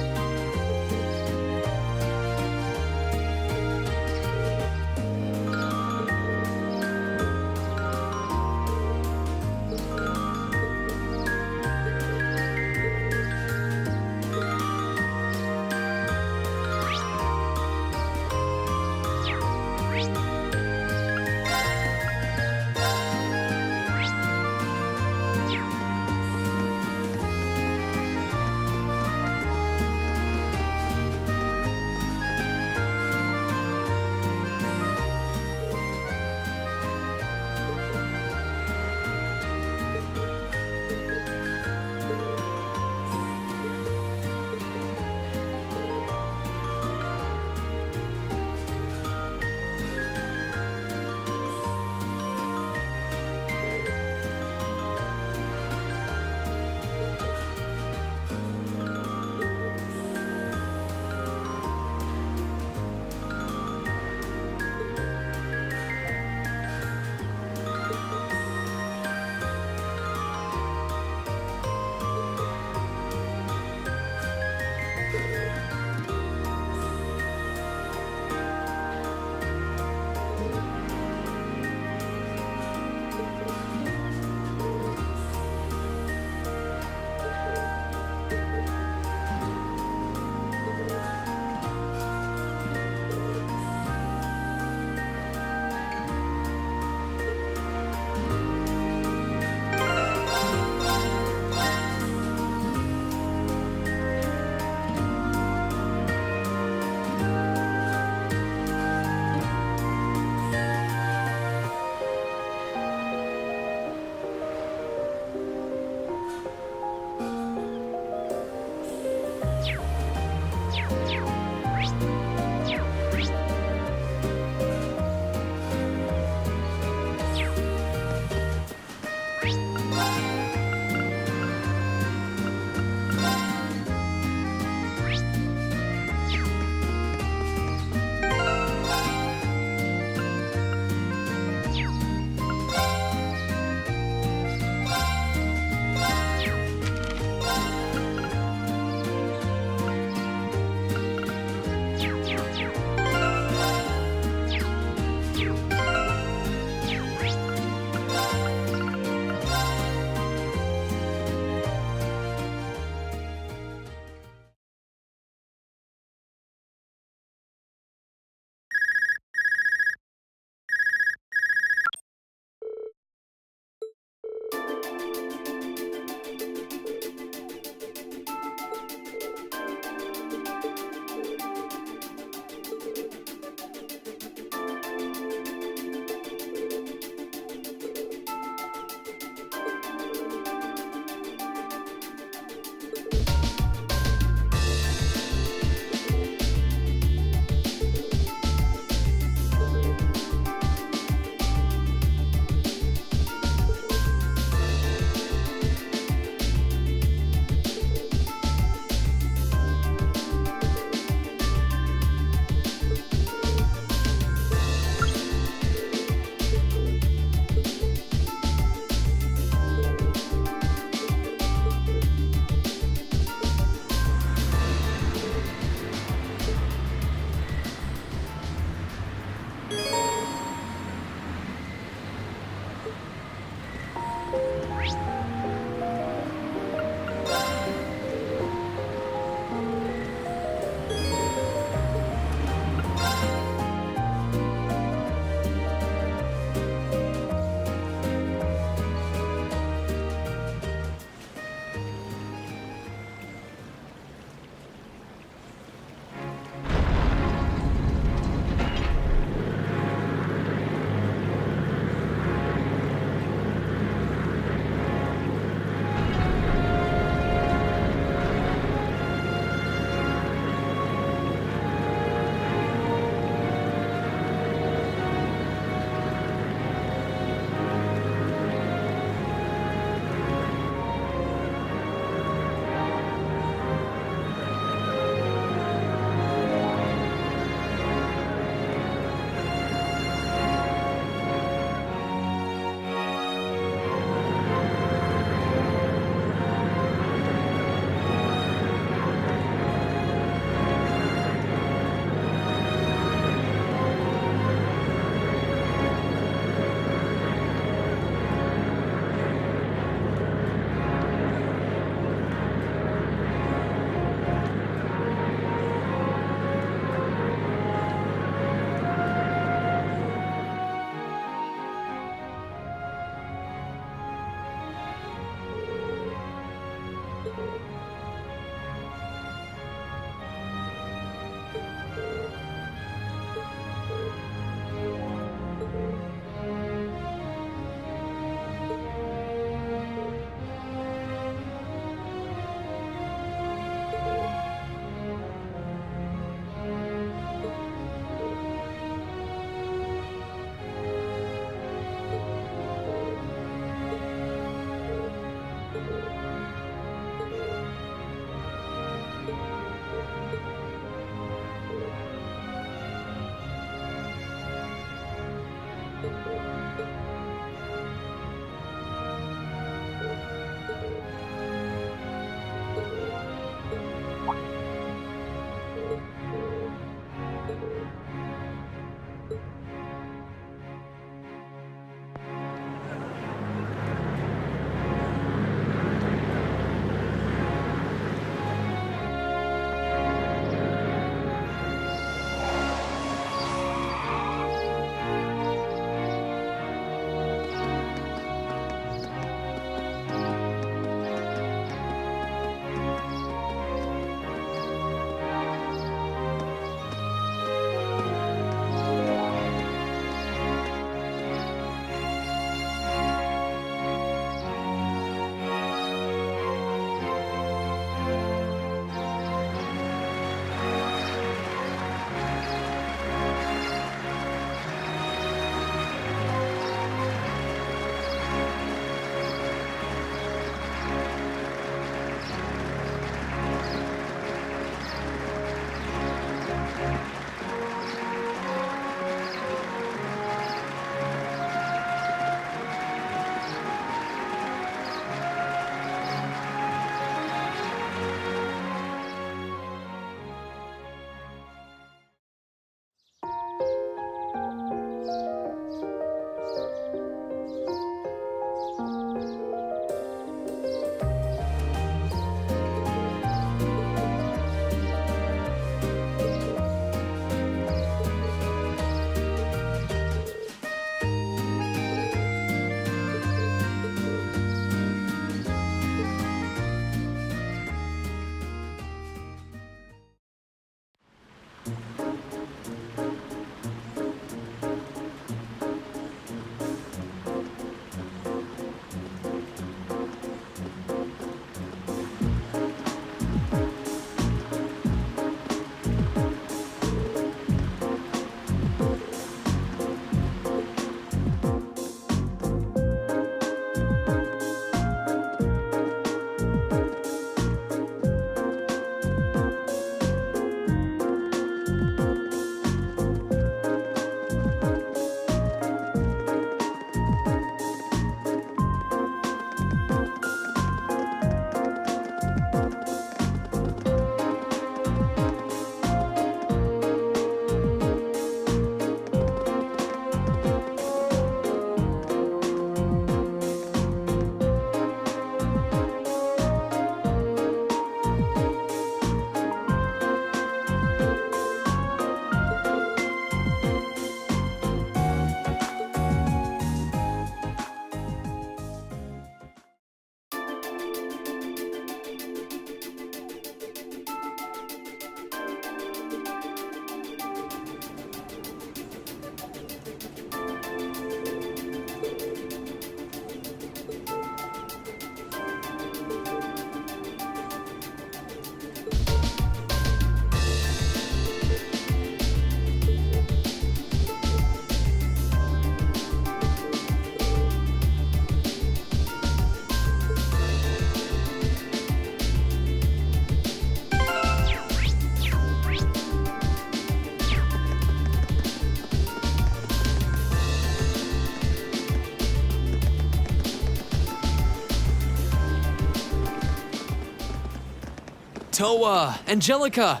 Toa! Angelica!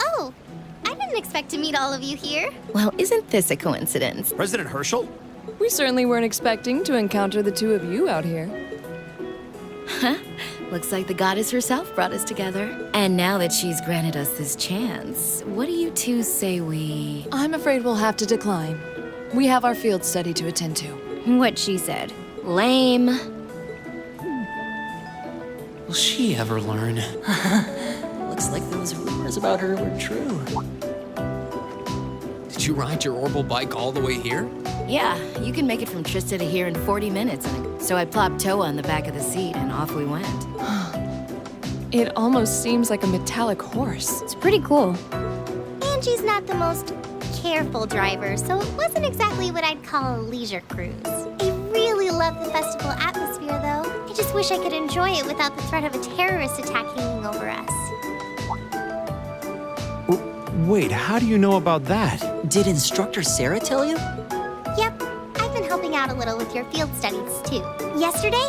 Oh, I didn't expect to meet all of you here. Well, isn't this a coincidence? President Herschel? We certainly weren't expecting to encounter the two of you out here. Huh? Looks like the goddess herself brought us together. And now that she's granted us this chance, what do you two say we... I'm afraid we'll have to decline. We have our field study to attend to. What she said. Lame. Will she ever learn? Looks like those rumors about her were true. Did you ride your orbital bike all the way here? Yeah, you can make it from Trista to here in 40 minutes. So I plopped Toa on the back of the seat and off we went. It almost seems like a metallic horse. It's pretty cool. Angie's not the most careful driver, so it wasn't exactly what I'd call a leisure cruise. I really love the festival atmosphere, though. I just wish I could enjoy it without the threat of a terrorist attack hanging over us. Wait, how do you know about that? Did Instructor Sarah tell you? Yep, I've been helping out a little with your field studies, too. Yesterday,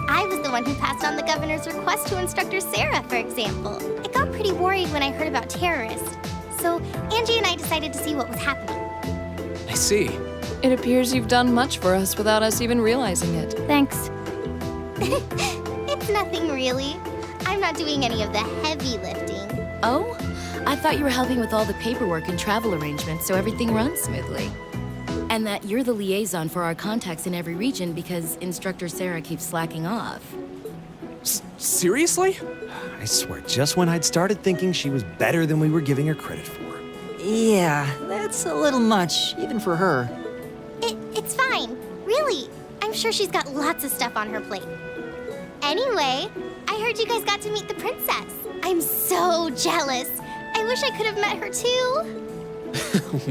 I was the one who passed on the governor's request to Instructor Sarah, for example. I got pretty worried when I heard about terrorists, so Angie and I decided to see what was happening. I see. It appears you've done much for us without us even realizing it. Thanks. It's nothing really. I'm not doing any of the heavy lifting. Oh? I thought you were helping with all the paperwork and travel arrangements so everything runs smoothly. And that you're the liaison for our contacts in every region because Instructor Sarah keeps slacking off. Seriously? I swear, just when I'd started thinking she was better than we were giving her credit for. Yeah, that's a little much, even for her. It's fine. Really. I'm sure she's got lots of stuff on her plate. Anyway, I heard you guys got to meet the princess. I'm so jealous. I wish I could have met her too.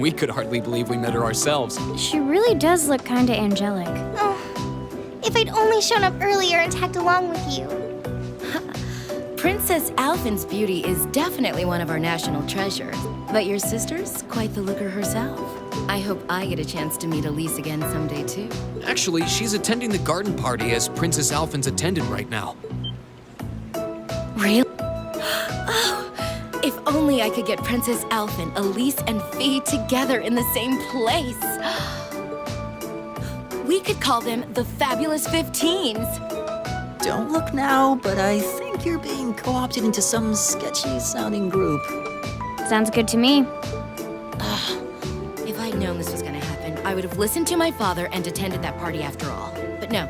We could hardly believe we met her ourselves. She really does look kinda angelic. Oh, if I'd only shown up earlier and tagged along with you. Princess Alphen's beauty is definitely one of our national treasures. But your sister's quite the looker herself. I hope I get a chance to meet Elise again someday too. Actually, she's attending the garden party as Princess Alphen's attendant right now. Really? Oh, if only I could get Princess Alphen, Elise, and Fee together in the same place. We could call them the Fabulous 15s. Don't look now, but I think you're being co-opted into some sketchy-sounding group. Sounds good to me. If I'd known this was gonna happen, I would have listened to my father and attended that party after all. But no,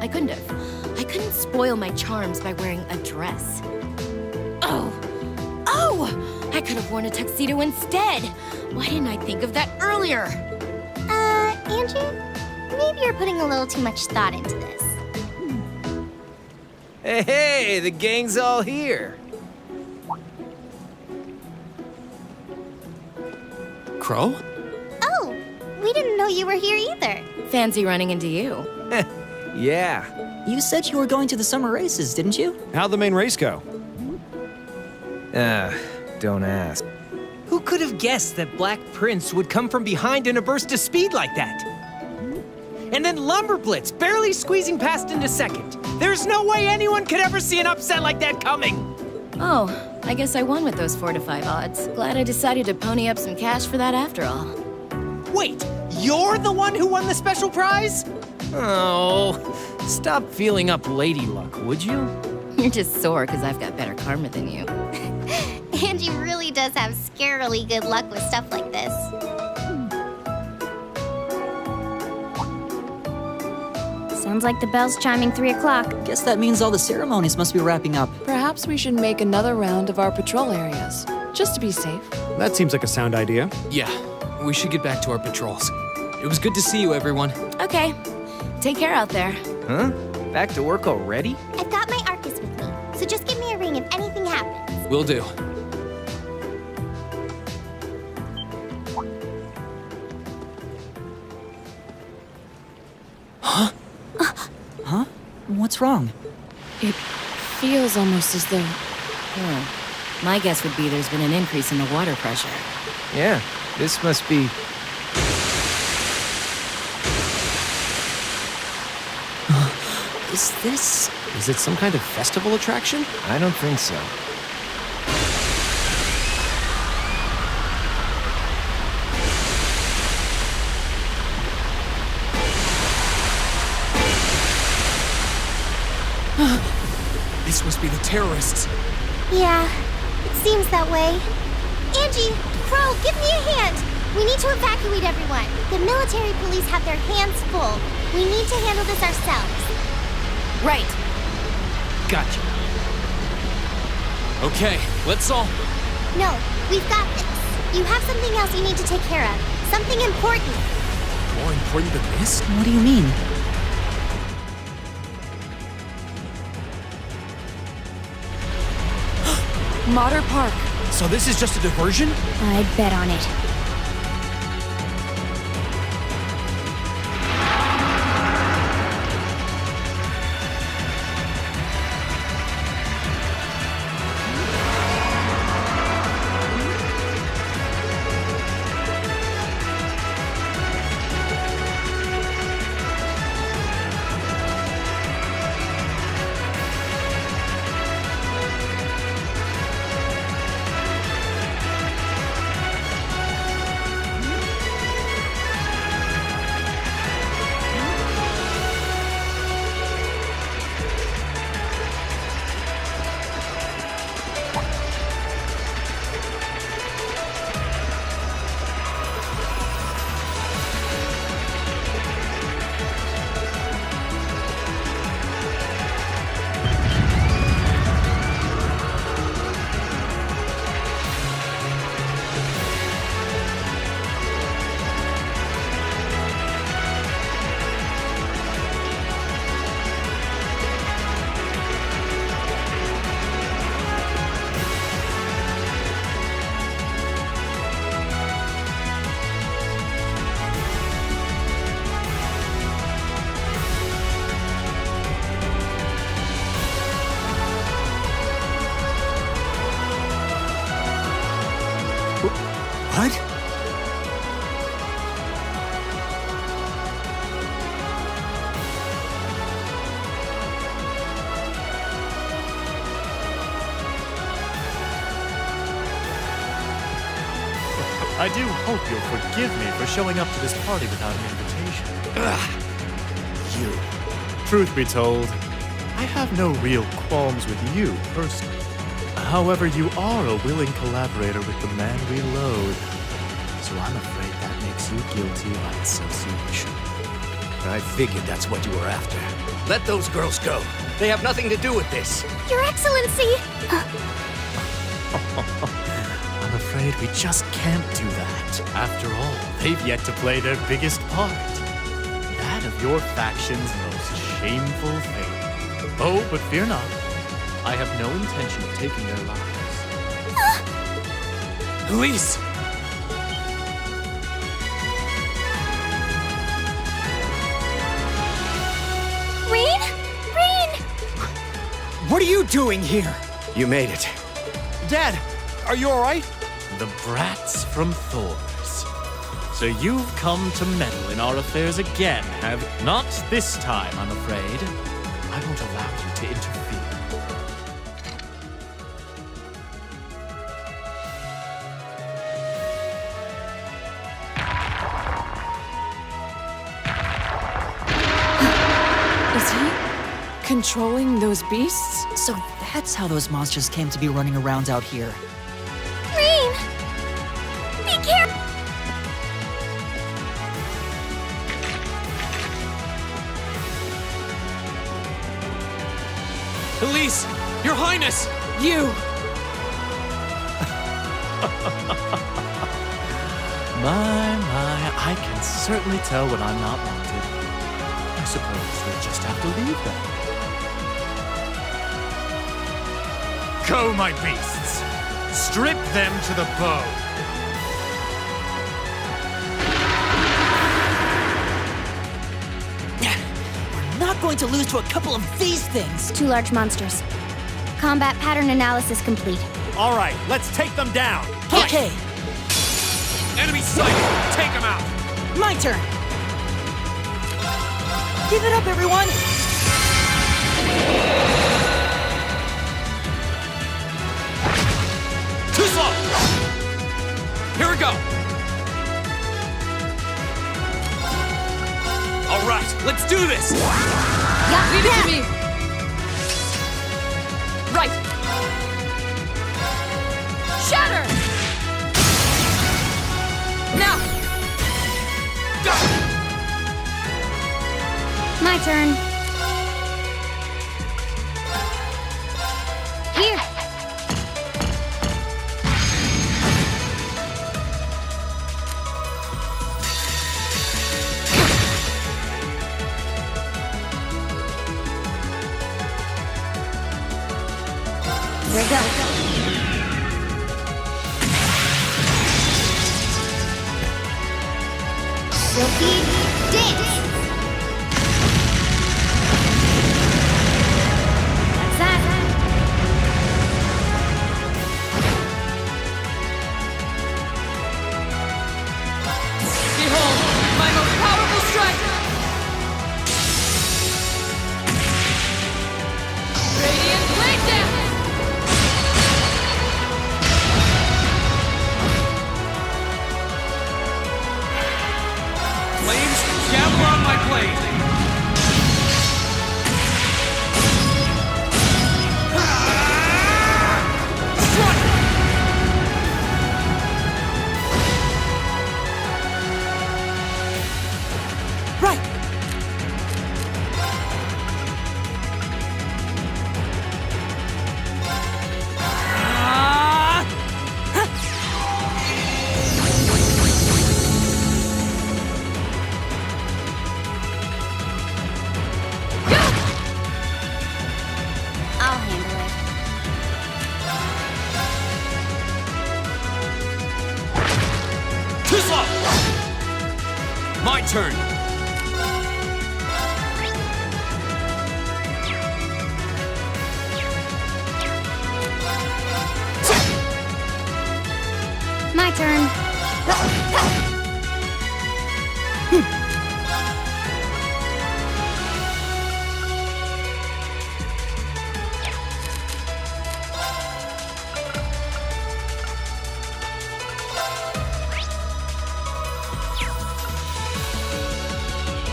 I couldn't have. I couldn't spoil my charms by wearing a dress. Oh! I could have worn a tuxedo instead. Why didn't I think of that earlier? Angie? Maybe you're putting a little too much thought into this. Hey, the gang's all here. Crow? Oh, we didn't know you were here either. Fancy running into you. Yeah. You said you were going to the summer races, didn't you? How'd the main race go? Don't ask. Who could have guessed that Black Prince would come from behind in a burst of speed like that? And then Lumberblitz barely squeezing past into second. There's no way anyone could ever see an upset like that coming. Oh, I guess I won with those 4 to 5 odds. Glad I decided to pony up some cash for that after all. Wait, you're the one who won the special prize? Oh, stop feeling up lady luck, would you? You're just sore because I've got better karma than you. Angie really does have scarily good luck with stuff like this. Sounds like the bell's chiming 3 o'clock. Guess that means all the ceremonies must be wrapping up. Perhaps we should make another round of our patrol areas, just to be safe. That seems like a sound idea. Yeah, we should get back to our patrols. It was good to see you, everyone. Okay. Take care out there. Huh? Back to work already? I've got my Arcus with me, so just give me a ring if anything happens. Will do. Huh? Huh? What's wrong? It feels almost as though... My guess would be there's been an increase in the water pressure. Yeah, this must be... Is this... Is it some kind of festival attraction? I don't think so. This must be the terrorists. Yeah, it seems that way. Angie, Crow, give me a hand. We need to evacuate everyone. The military police have their hands full. We need to handle this ourselves. Right. Gotcha. Okay, let's all... No, we've got this. You have something else you need to take care of. Something important. More important than this? What do you mean? Mater Park. So this is just a diversion? I'd bet on it. What? I do hope you'll forgive me for showing up to this party without an invitation. You. Truth be told, I have no real qualms with you personally. However, you are a willing collaborator with the man we loathe. So I'm afraid that makes you guilty by association. I figured that's what you were after. Let those girls go. They have nothing to do with this. Your Excellency! I'm afraid we just can't do that. After all, they've yet to play their biggest part. That of your faction's most shameful thing. Oh, but fear not. I have no intention of taking their lives. Elise! Rain? Rain! What are you doing here? You made it. Dad, are you alright? The brats from Thors. So you've come to meddle in our affairs again, have not this time, I'm afraid. I won't allow you to interfere. Is he controlling those beasts? So that's how those monsters came to be running around out here. Rain! Be careful! Elise! Your Highness! You! My, I can certainly tell when I'm not wanted. I suppose we'll just have to leave them. Go, my beasts! Strip them to the bone! We're not going to lose to a couple of these things! 2 large monsters. Combat pattern analysis complete. All right, let's take them down. Okay, Enemy sighted! Take them out! my turn! Give it up, everyone! Too slow! Here we go! All right, let's do this! Leave it to me! Right! Shatter! Now! Go! My turn. Here. Here we go. Silky dance. That's that. Behold, my most powerful strike! Radiant Blade Dance! Flames, gather on my blade! Right! I'll handle it. Too slow! My turn! My turn.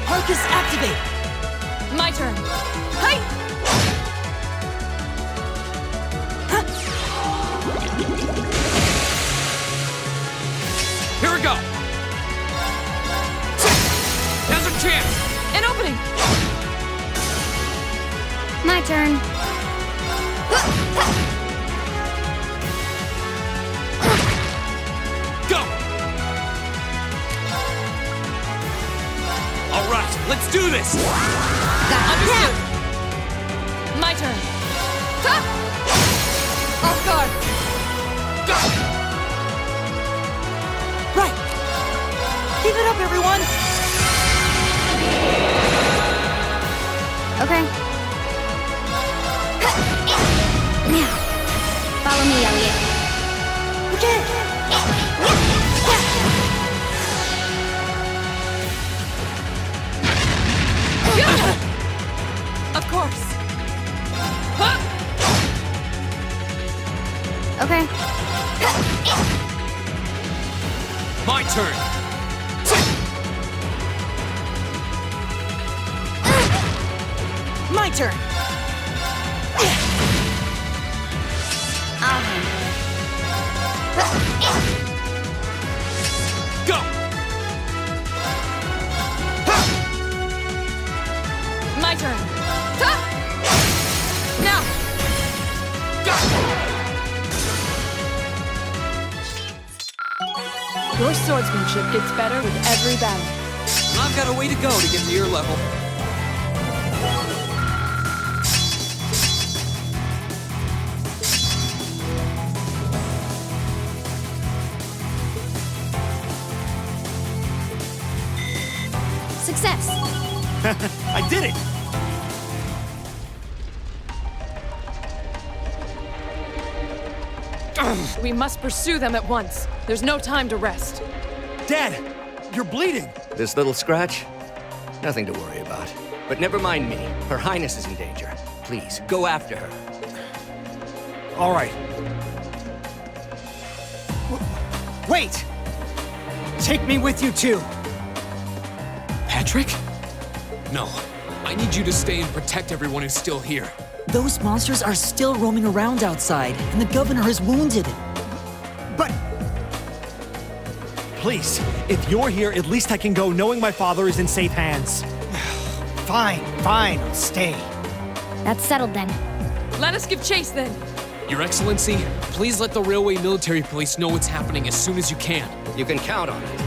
Arcus, activate! My turn. Hey! Here we go! Now's our chance! An opening! My turn. Go! All right, let's do this! Understood! My turn. Ha! Off guard! Go! Right! Keep it up, everyone! Okay. Now, follow me, Elliot. Okay! Of course. Ha! Okay. My turn! My turn! I'll handle it. Go! My turn. Ha! Now! Your swordsmanship gets better with every battle. I've got a way to go to get to your level. Success. I did it! We must pursue them at once. There's no time to rest. Dad, you're bleeding. This little scratch? Nothing to worry about. But never mind me. Her Highness is in danger. please. Go after her. All right. Wait! Take me with you, too. Patrick? No. I need you to stay and protect everyone who's still here. Those monsters are still roaming around outside, and the governor is wounded. But... Please, if you're here, at least I can go knowing my father is in safe hands. Fine, I'll stay. That's settled then. Let us give chase then. Your Excellency, please let the Railway Military Police know what's happening as soon as you can. You can count on it.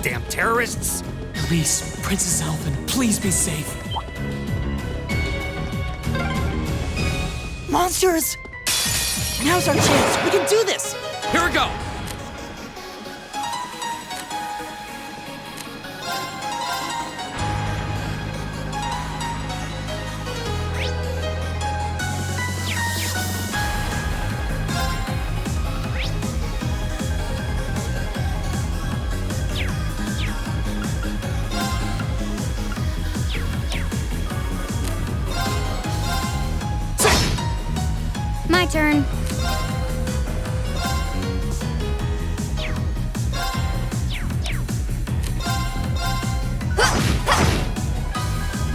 Damn terrorists! Please, Princess Alphen, please be safe. Monsters! Now's our chance. We can do this! Here we go! My turn.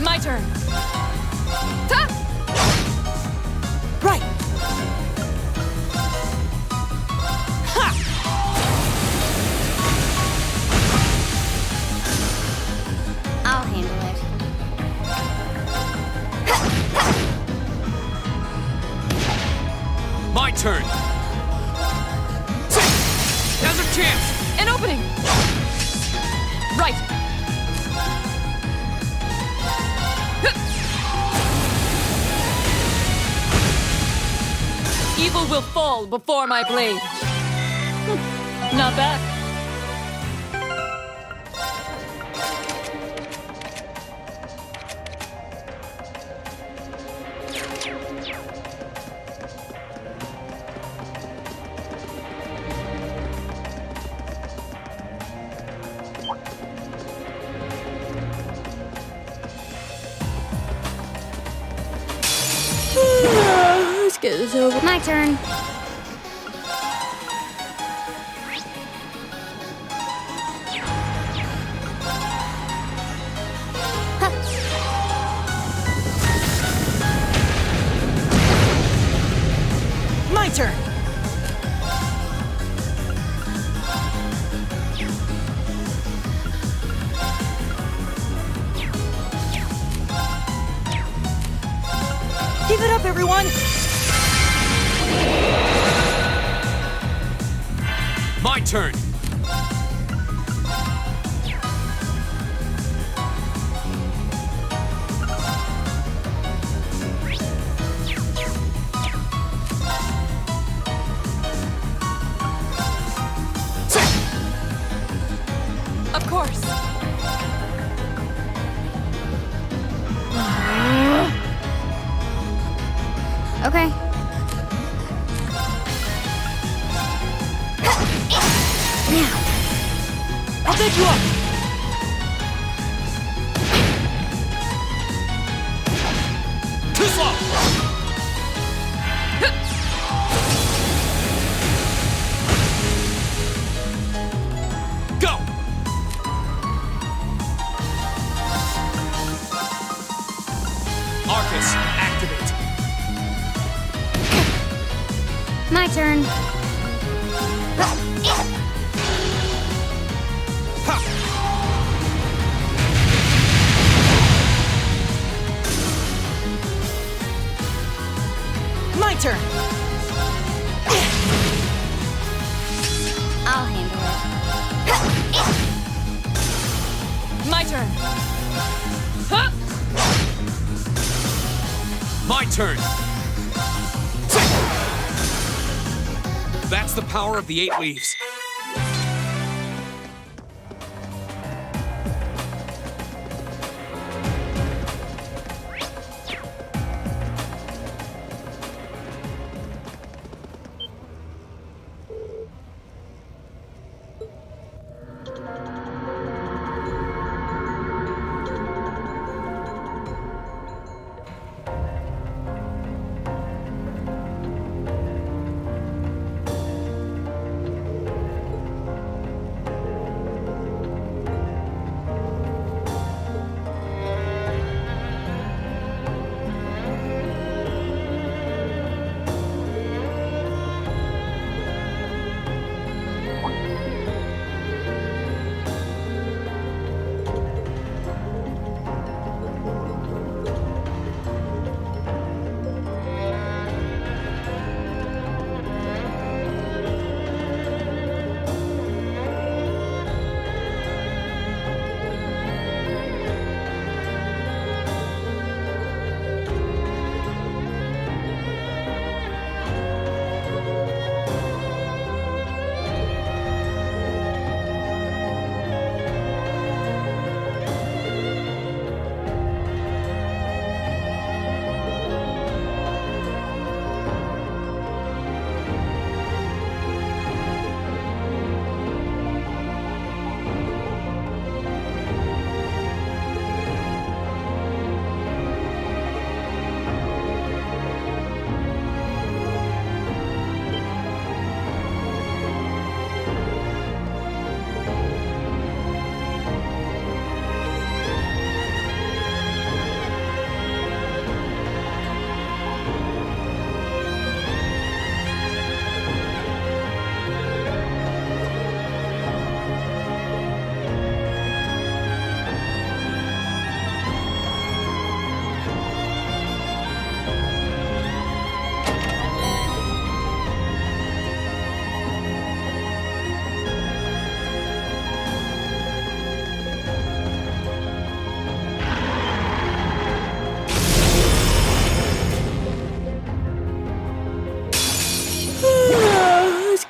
My turn. Right. I'll handle it. My turn. Now's our chance. An opening. Right. Evil will fall before my blade. Not bad. Let's get this over. My turn. My turn! everyone! My turn! Of course. Okay. Now. I'll take you up! Too slow! Go! Arcus, activate. My turn. My turn! I'll handle it. My turn. My turn. That's the power of the 8 leaves.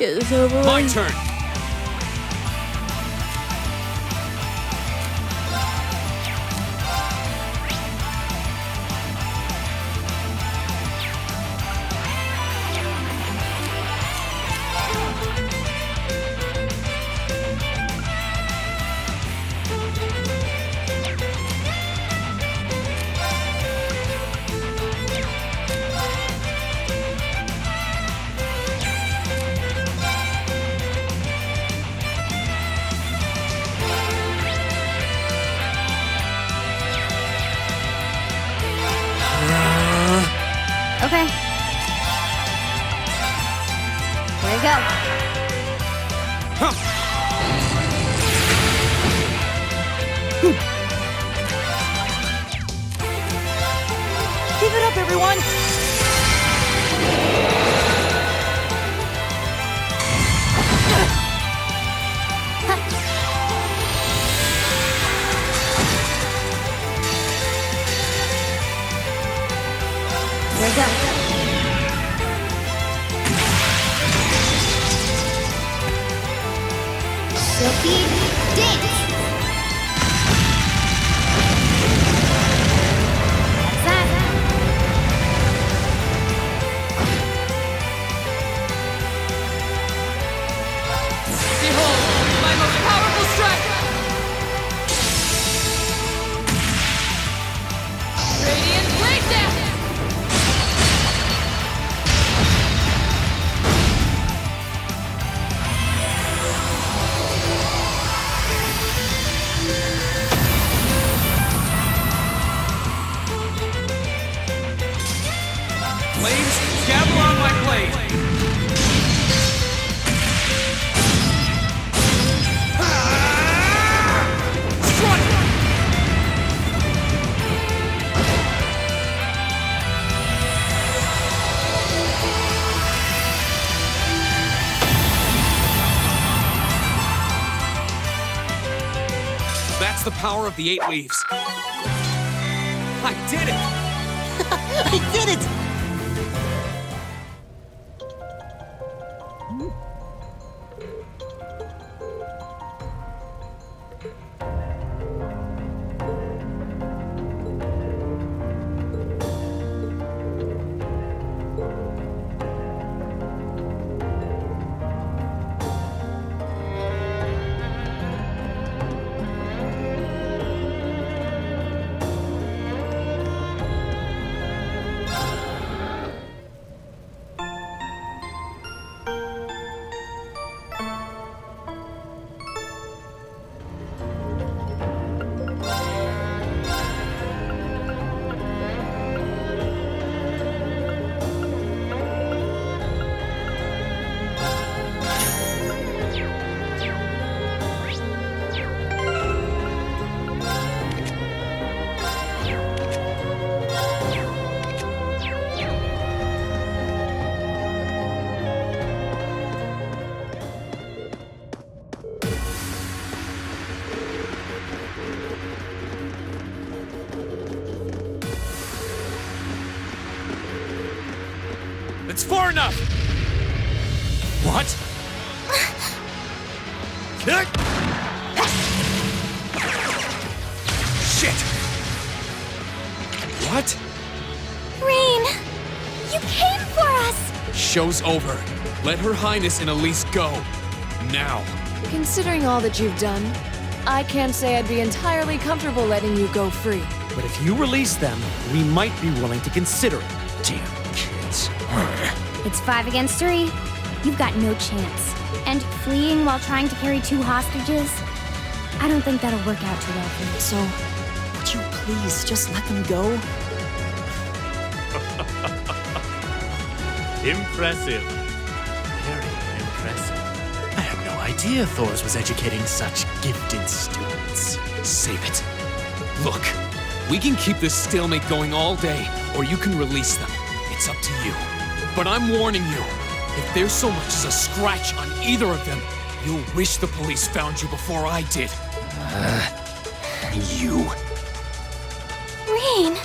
get this over with. My turn. Sylphid Dance! That's that. Behold, my most powerful strike! Radiant Blade Dance! Flames, gather on my blade! That's the power of the 8 leaves. I did it! I did it! It's far enough! What? Shit! What? Rain! You came for us! Show's over. Let Her Highness and Elise go. Now. Considering all that you've done, I can't say I'd be entirely comfortable letting you go free. But if you release them, we might be willing to consider it. Damn kids. It's 5 against 3. You've got no chance. And fleeing while trying to carry 2 hostages? I don't think that'll work out too well for you. So, would you please just let them go? Impressive. Very impressive. I had no idea Thors was educating such gifted students. Save it. Look, we can keep this stalemate going all day, or you can release them. It's up to you. But I'm warning you, if there's so much as a scratch on either of them, you'll wish the police found you before I did. You. Rain!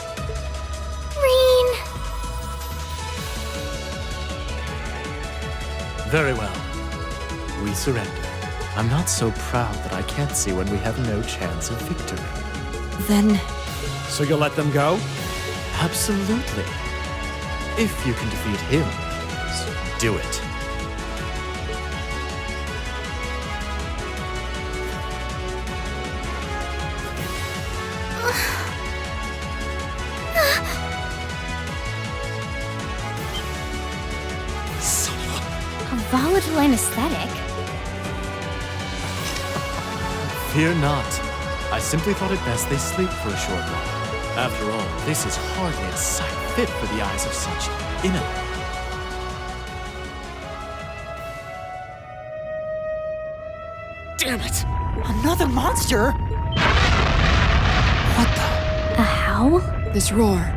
Rain! Very well. We surrender. I'm not so proud that I can't see when we have no chance of victory. Then... So you'll let them go? Absolutely. If you can defeat him, do it. A volatile anesthetic? Fear not. I simply thought it best they sleep for a short while. After all, this is hardly a sight fit for the eyes of such innocent. Damn it! Another monster? What the? A howl? This roar.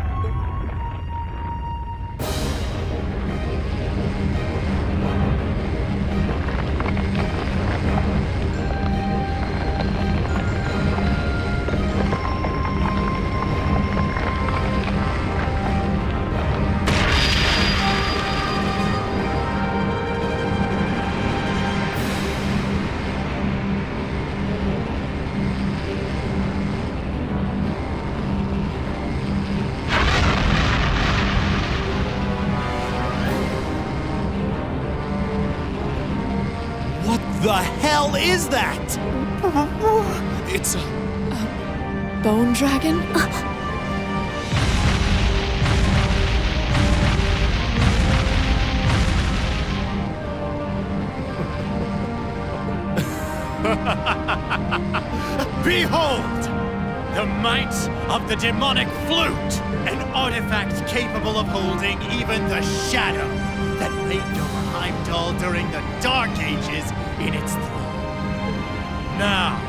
What the hell is that? It's a Bone dragon? Behold! The might of the demonic flute! An artifact capable of holding even the shadow that raped over Heimdall during the Dark Ages in its thrall. Now,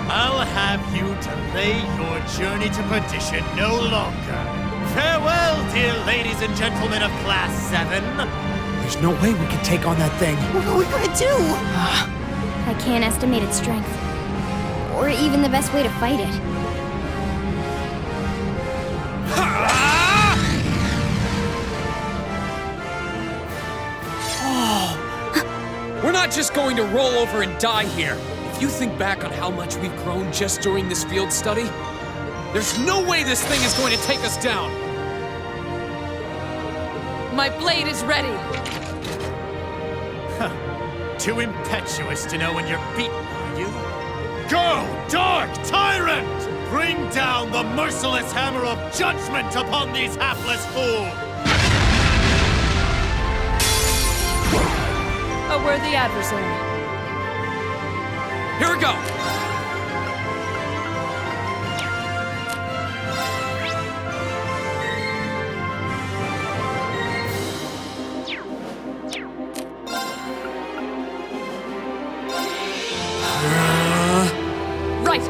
I'll have you delay your journey to perdition no longer. Farewell, dear ladies and gentlemen of Class 7. There's no way we can take on that thing. What are we gonna do? I can't estimate its strength. Or even the best way to fight it. We're not just going to roll over and die here. If you think back on how much we've grown just during this field study, there's no way this thing is going to take us down. My blade is ready. Too impetuous to know when you're beaten, are you? Go, Dark Tyrant! Bring down the merciless hammer of judgment upon these hapless fools! A worthy adversary. Here we go! Right!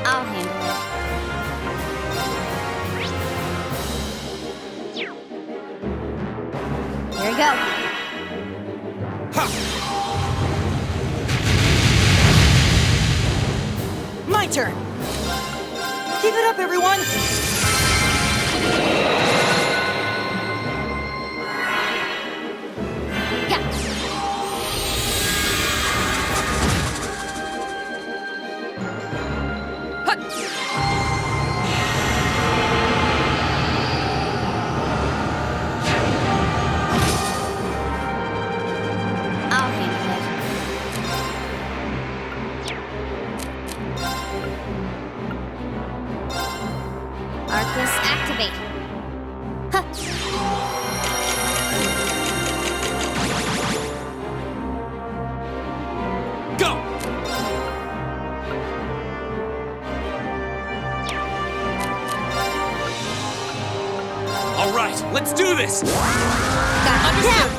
I'll handle it. Here we go. My turn! Keep it up, everyone! I'll handle it. Arcus, activate. Go! All right, let's do this! Understood.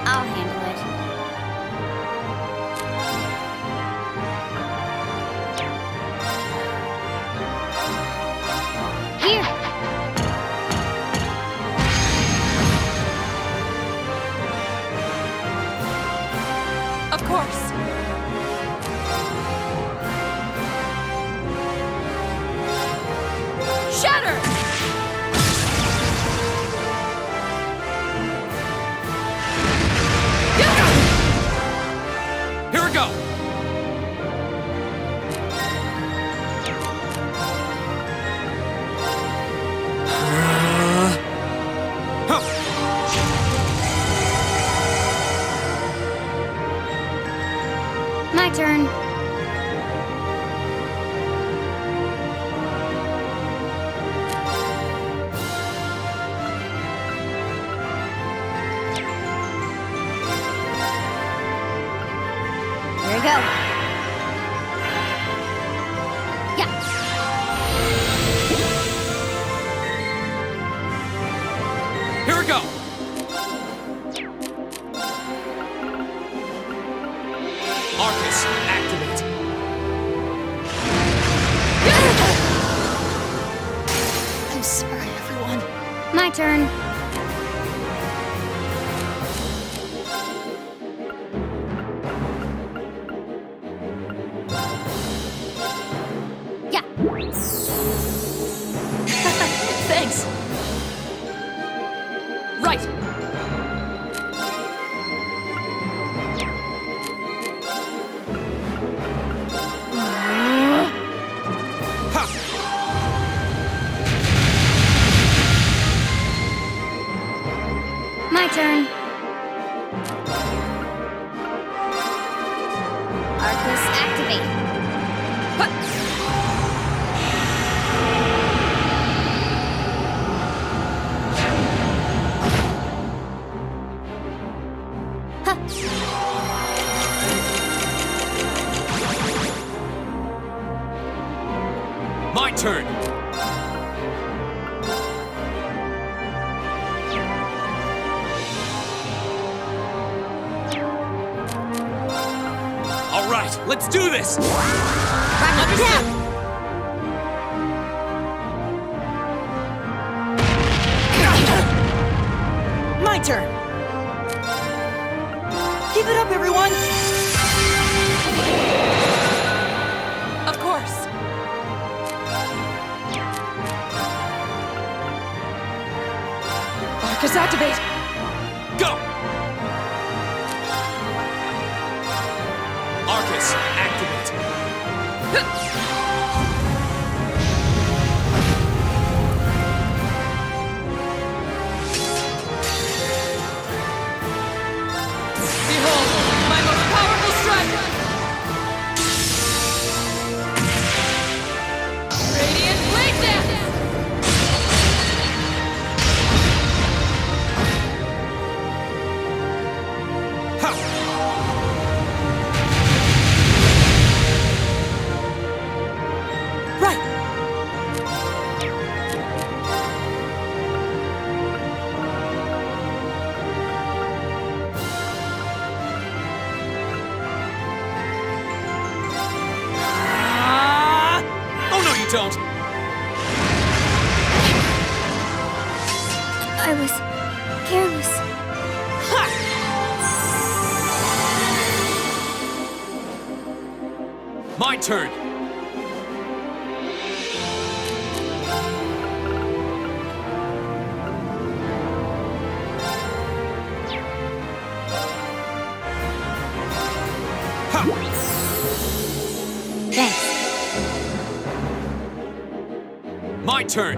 I'll handle it. Here. Of course. Shatter! Here we go! My turn. Here we go. Yeah. Here we go! Arcus, activate. I'm sorry, everyone. My turn. Yeah. Thanks. Right. My turn. Arcus, activate. My turn! All right, let's do this! Understood! My turn! Keep it up, everyone! Of course. Arcus, activate! Go! Arcus, activate! Behold, my most powerful strike! Radiant Blade Dance! Don't! I was careless. My turn! Thanks. My turn!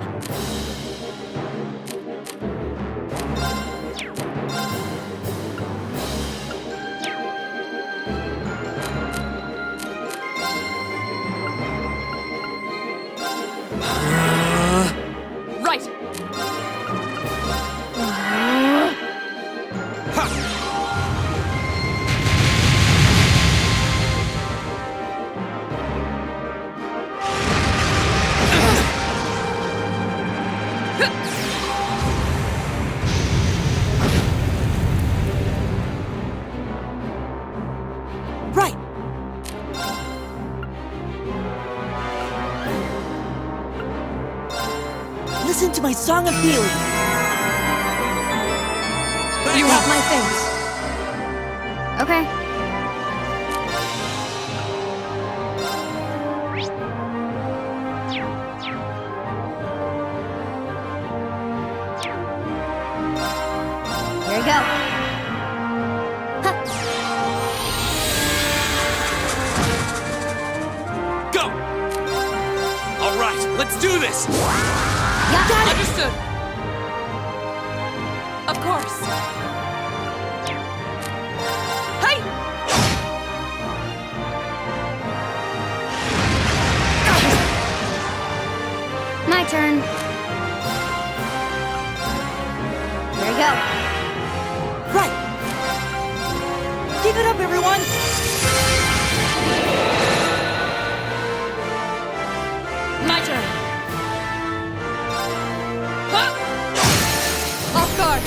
Right! Right! Listen to my song of healing! You have my things. Okay. Here we go. Go! All right, let's do this! Got it. Understood. Of course. Hey! My turn. Here we go. Right! Keep it up, everyone! My turn. Off guard.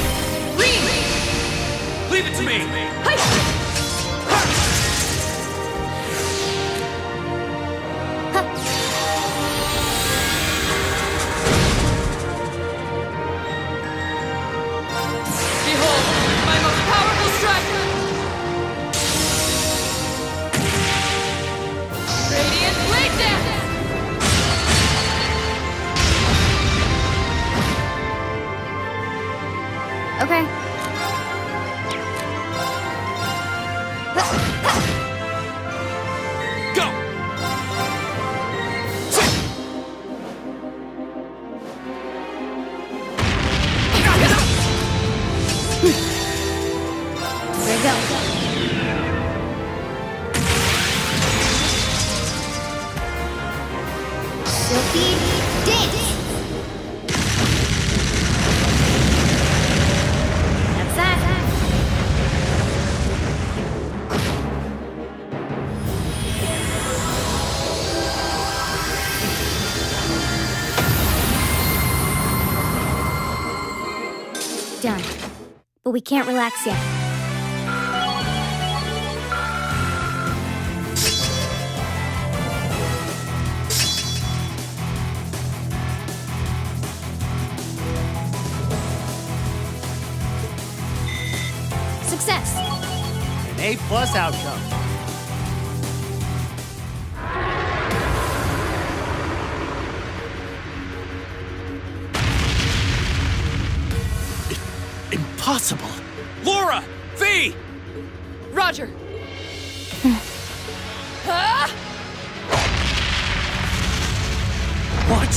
Leave it to me! Behold, my most powerful strike! Radiant Blade Dance! Okay. Go! There you go. Silky dance. That's that. Done. But we can't relax yet. Success! An A+ outcome. Impossible! Laura! V! Roger. What?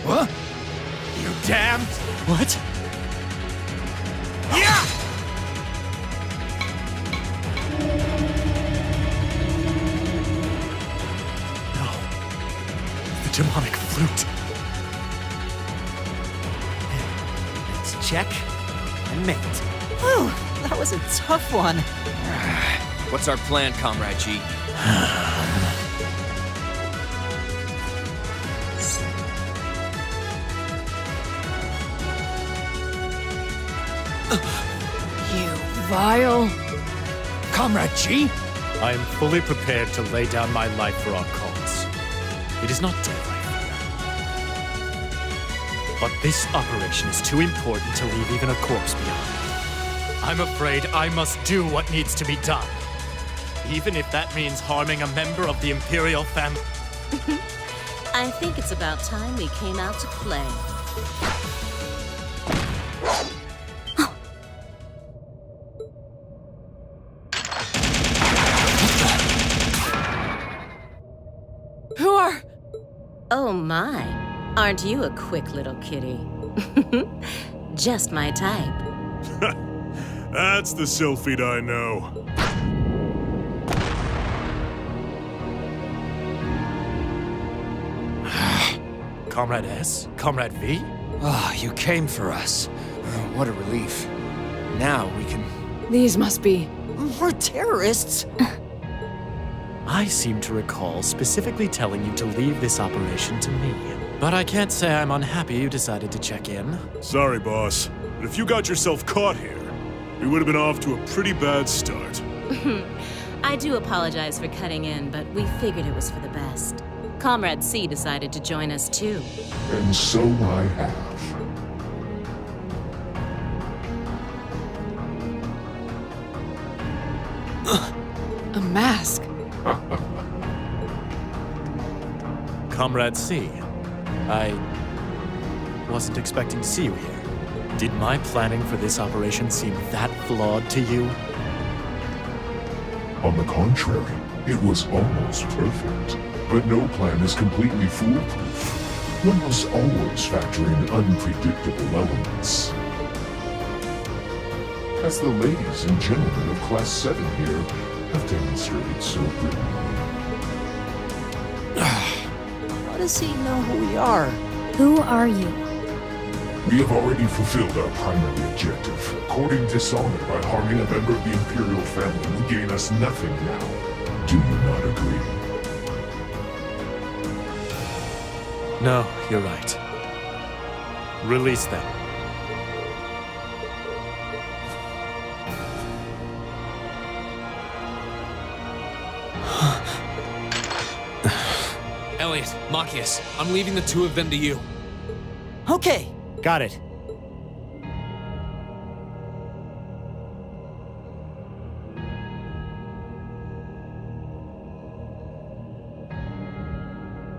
What? You damned! What? Yeah! No. The demonic flute. Let's check and mate. Whew, that was a tough one. What's our plan, Comrade G? You vile. Comrade G? I am fully prepared to lay down my life for our cause. It is not death I fear. But this operation is too important to leave even a corpse behind. I'm afraid I must do what needs to be done. Even if that means harming a member of the Imperial family. I think it's about time we came out to play. Who are... Oh my, aren't you a quick little kitty? Just my type. That's the Sylphid I know. Comrade S? Comrade V? Ah, you came for us. What a relief. Now we can... These must be... We're terrorists. I seem to recall specifically telling you to leave this operation to me. But I can't say I'm unhappy you decided to check in. Sorry, boss. But if you got yourself caught here, we would have been off to a pretty bad start. I do apologize for cutting in, but we figured it was for the best. Comrade C decided to join us too. And so I have. A mask. Comrade C, I wasn't expecting to see you here. Did my planning for this operation seem that flawed to you? On the contrary, it was almost perfect. But no plan is completely foolproof. One must always factor in unpredictable elements. As the ladies and gentlemen of Class 7 here have demonstrated so brilliantly. How does he know who we are? Who are you? We have already fulfilled our primary objective. Courting dishonor by harming a member of the Imperial family will gain us nothing now. Do you not agree? No, you're right. Release them. Elliot, Machias, I'm leaving the two of them to you. Okay. Got it.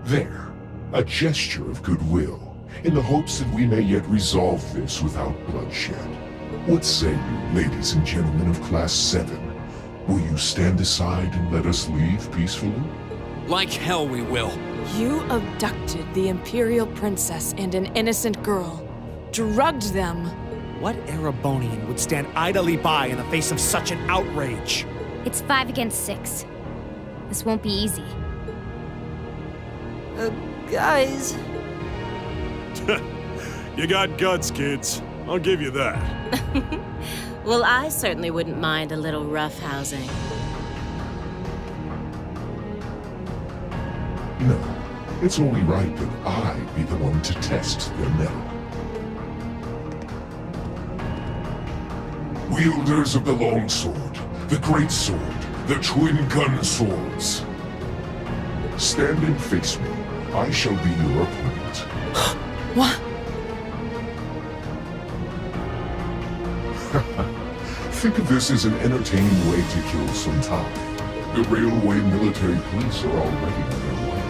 There. A gesture of goodwill, in the hopes that we may yet resolve this without bloodshed. What say you, ladies and gentlemen of Class 7? Will you stand aside and let us leave peacefully? Like hell we will. You abducted the Imperial Princess and an innocent girl. Drugged them. What Erebonian would stand idly by in the face of such an outrage? It's 5 against 6. This won't be easy. Guys. You got guts, kids. I'll give you that. Well, I certainly wouldn't mind a little roughhousing. No, it's only right that I be the one to test their mettle. Wielders of the longsword, the great sword, the twin gun swords. Stand and face me. I shall be your opponent. What? Think of this as an entertaining way to kill some time. The railway military police are already on their way.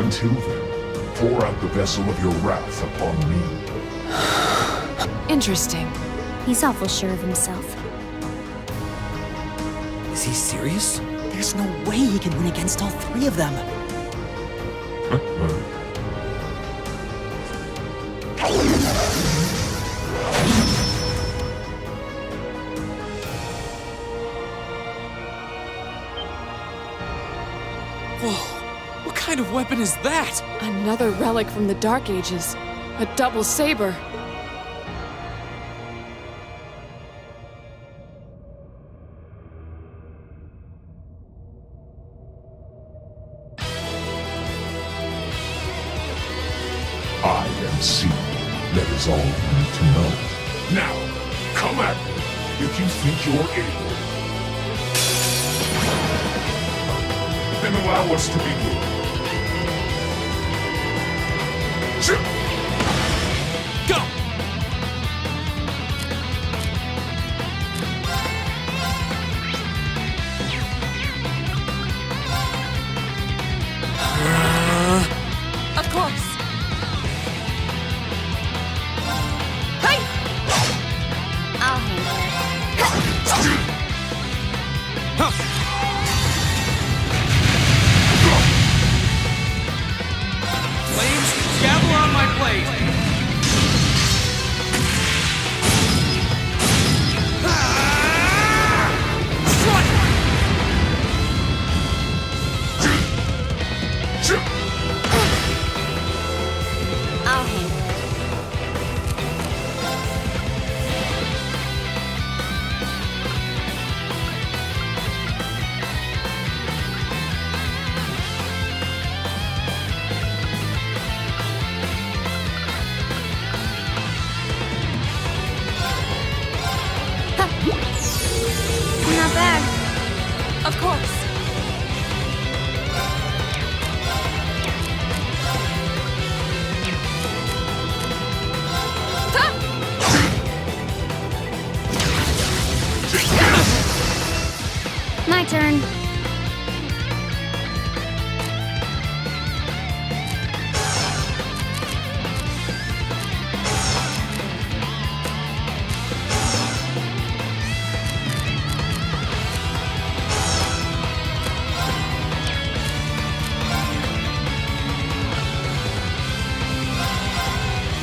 Until then, pour out the vessel of your wrath upon me. Interesting. He's awful sure of himself. Is he serious? There's no way he can win against all 3 of them. Whoa, what kind of weapon is that? Another relic from the Dark Ages. A double saber. I am seen. That is all you need to know. Now, come at me if you think you're able. Then allow us to begin. Go! Of course. I'll handle it. Flames, gavel on my blade! I'll handle it. Not bad. Of course. My turn.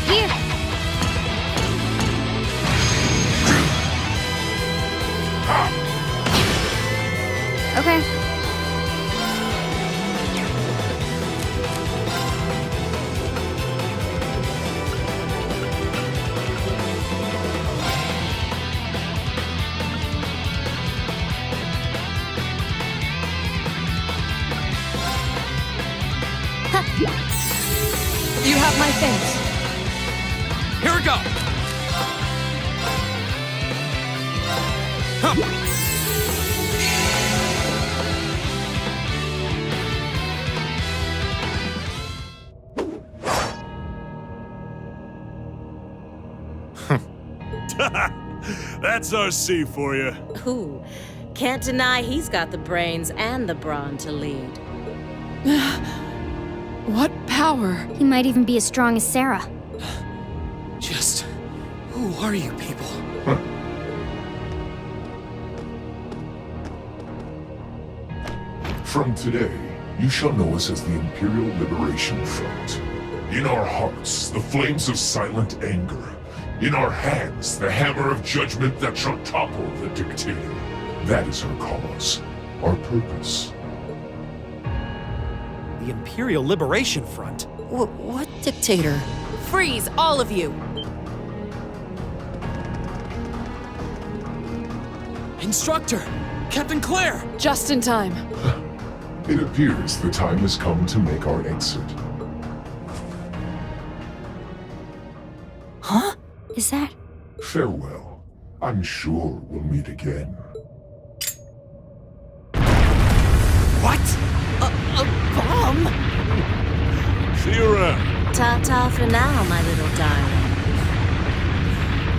Here. Okay. You have my thanks. Here we go! That's RC for you. Ooh, can't deny he's got the brains and the brawn to lead. What power power. He might even be as strong as Sarah. Just... who are you people? From today, you shall know us as the Imperial Liberation Front. In our hearts, the flames of silent anger. In our hands, the hammer of judgment that shall topple the dictator. That is our cause, our purpose. The Imperial Liberation Front? What dictator? Freeze, all of you! Instructor! Captain Claire! Just in time. It appears the time has come to make our exit. Huh? Is that... Farewell. I'm sure we'll meet again. What? A bomb? See you around. Ta-ta for now, my little darling.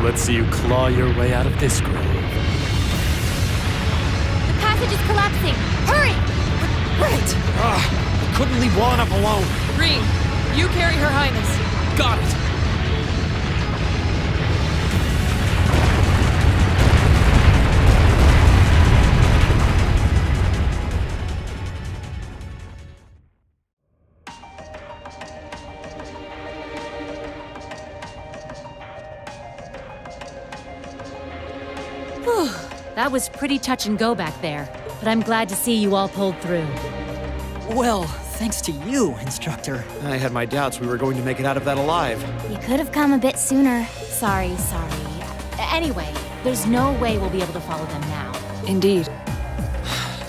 Let's see you claw your way out of this grave. The passage is collapsing! Hurry! Right! I couldn't leave Lana alone. Green, you carry Her Highness. Got it! That was pretty touch and go back there, but I'm glad to see you all pulled through. Well, thanks to you, Instructor. I had my doubts we were going to make it out of that alive. You could have come a bit sooner. Sorry. Anyway, there's no way we'll be able to follow them now. Indeed.